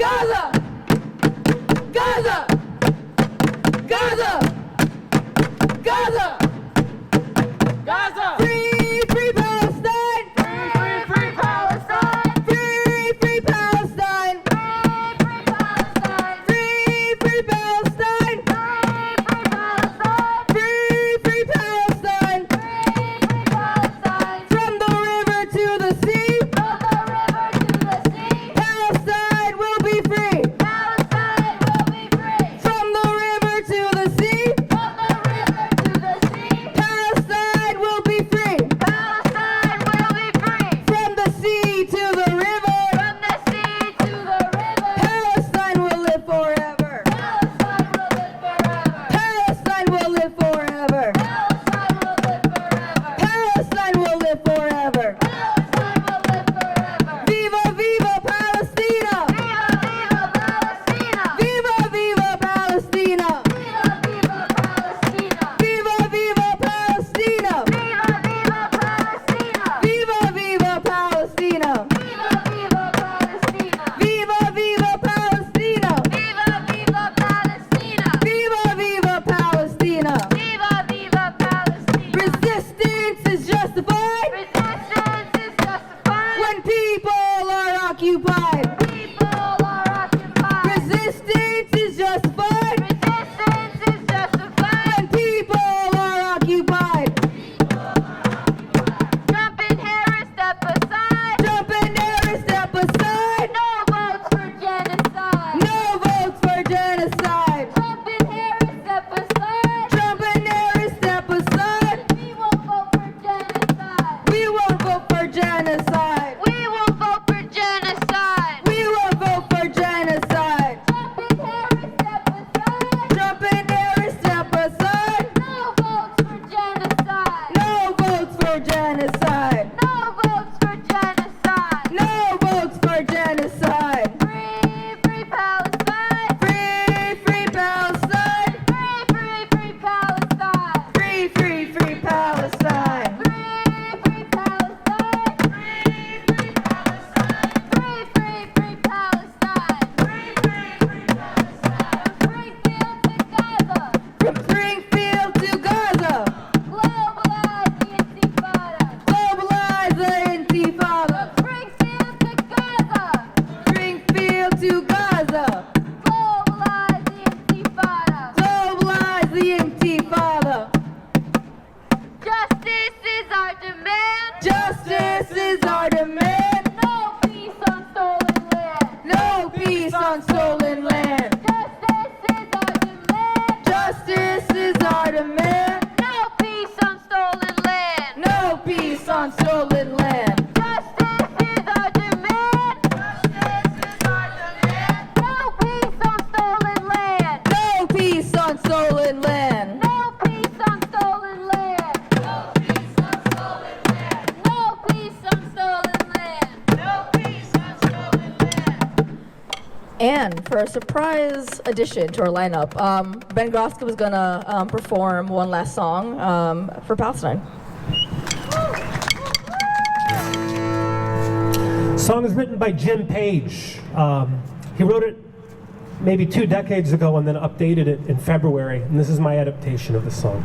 Gaza! Gaza! Gaza! Gaza! Gaza! Free, free Palestine! Free, free Palestine! Free, free Palestine! Free, free Palestine! Free, free Palestine! Free, free Free, free Palestine! Palestine! Free, free Palestine! From the river to the sea, From the river to the sea, Palestine will be free. Palestine will be free. From the river to the sea, From the river to the sea, Palestine will be free. Palestine will be free. From the sea to the river, From the sea to the river, Palestine will live forever. Palestine will live forever. Palestine will live forever. Palestine will live forever. Palestine will live forever. Viva, viva Palestina! Viva, viva Palestina! Viva, viva Palestina! Viva, viva Palestina! Viva, viva Palestina! Viva, viva Palestina! Viva, viva Palestina! Viva, viva Palestina! Resistance is justified Resistance is justified when people are occupied. people are occupied. Resistance is justified Resistance is justified. when people are occupied. Trump and Harris step aside. Trump and Harris step aside. No votes for genocide. No votes for genocide. Trump and Harris step aside. Trump and Harris step aside. We won't vote for genocide. We won't vote for genocide. We won't vote for genocide. We won't vote for genocide. Trump and Harris step aside. Trump and Harris step aside. No votes for genocide. No votes for genocide. No votes for genocide. No votes for genocide. Free, free Palestine. Free, free Palestine. Free, free, free Palestine. Free, free, free Palestine. Free, free Palestine. Free, free, free Palestine. From Springfield to Gaza. Globalize the intifada. Globalize the intifada. Springfield to Gaza. Springfield to Gaza. Globalize the intifada. Globalize the intifada. Justice is our demand. Justice is our demand. No peace on stolen land. No peace on stolen land. Justice is our demand. Justice is our demand. No peace on stolen land. No peace on stolen land. Justice is our demand. Justice is our demand. No peace on stolen land. No peace on stolen land. No peace on stolen land. No peace on stolen land. No peace on stolen land. No peace on stolen land. And for a surprise addition to our lineup, Ben Groska was gonna perform one last song for Palestine. song is written by Jim Page. He wrote it maybe 2 decades ago and then updated it in February, and this is my adaptation of the song.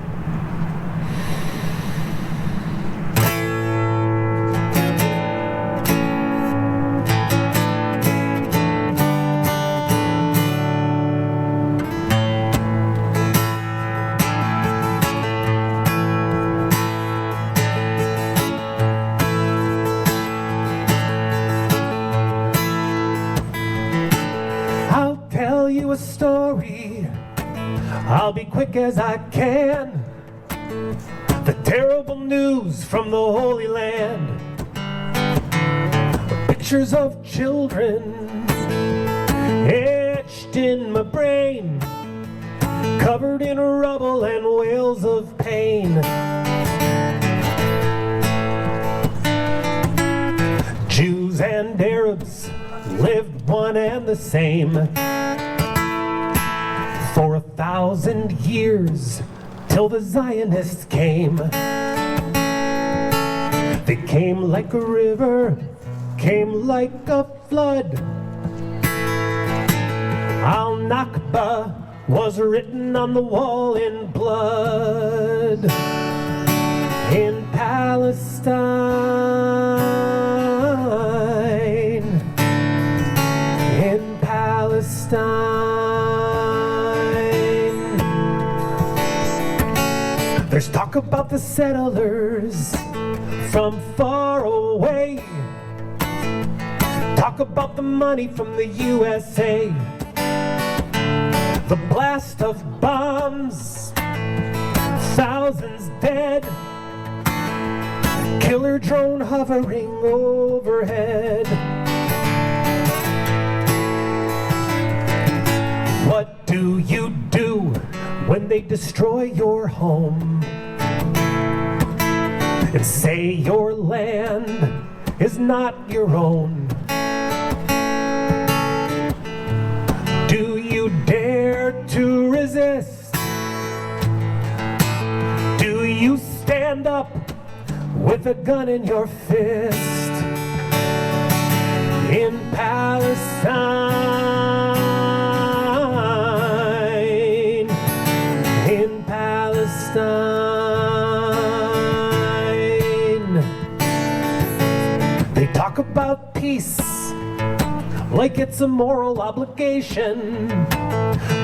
Tell you a story, I'll be quick as I can. The terrible news from the Holy Land. Pictures of children etched in my brain, covered in rubble and wails of pain. Jews and Arabs lived one and the same for 1,000 years, till the Zionists came. They came like a river, came like a flood. Al-Nakba was written on the wall in blood. In Palestine, in Palestine. There's talk about the settlers from far away. Talk about the money from the USA. The blast of bombs, thousands dead. Killer drone hovering overhead. What do you do when they destroy your home and say your land is not your own? Do you dare to resist? Do you stand up with a gun in your fist? In Palestine, in Palestine. They talk about peace like it's a moral obligation,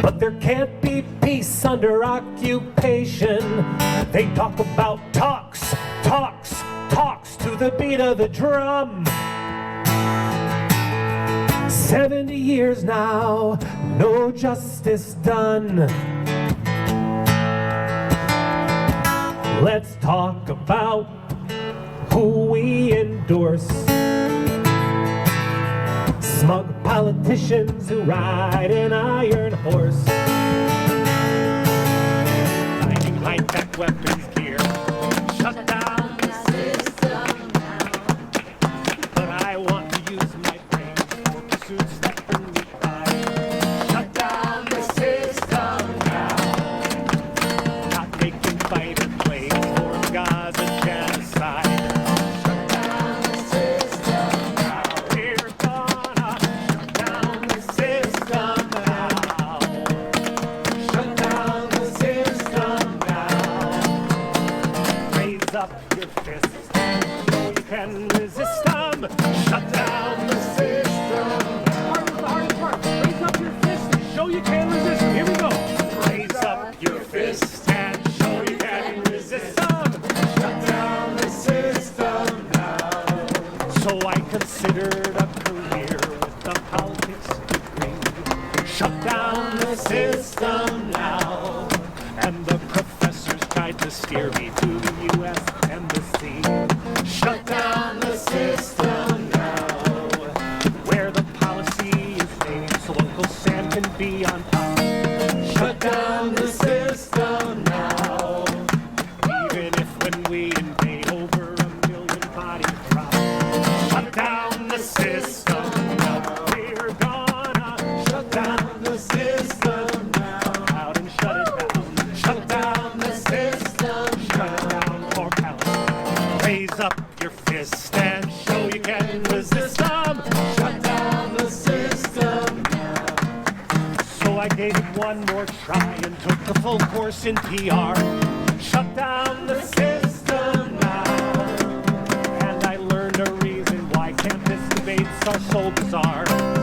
but there can't be peace under occupation. They talk about talks, talks, talks to the beat of the drum. 70 years now, no justice done. Let's talk about who we endorse. Smug politicians who ride an iron horse. Hiding high-tech weapons gear. Shut down the system now. But I want to use my brain for pursuits that bring me pride. Shut down the system now. Not making fighter planes for Gaza genocide. Shut down the system now. We're gonna shut down the system now. Shut down the system now. Raise up your fists so you can resist them. Shut down the system. The hardest part. Raise up your fist and show you can resist them. Here we go. Raise up your fist and show you can resist them. Shut down the system now. So I considered a career with the politics degree. Shut down the system now. And the professors tried to steer me to the U.S. Embassy. Shut down the system now. Where the policy is made so Uncle Sam can be on top. Shut down the system now. Even if when we invade over 1 million bodies drop. Shut down the system now. We're gonna shut down the system now. Out and shut it down. Shut down the system. Shut it down for Palestine. Raise up your fist and show you can resist them. a full course in PR. Shut down the system now. And I learned a reason why campus debates are so bizarre.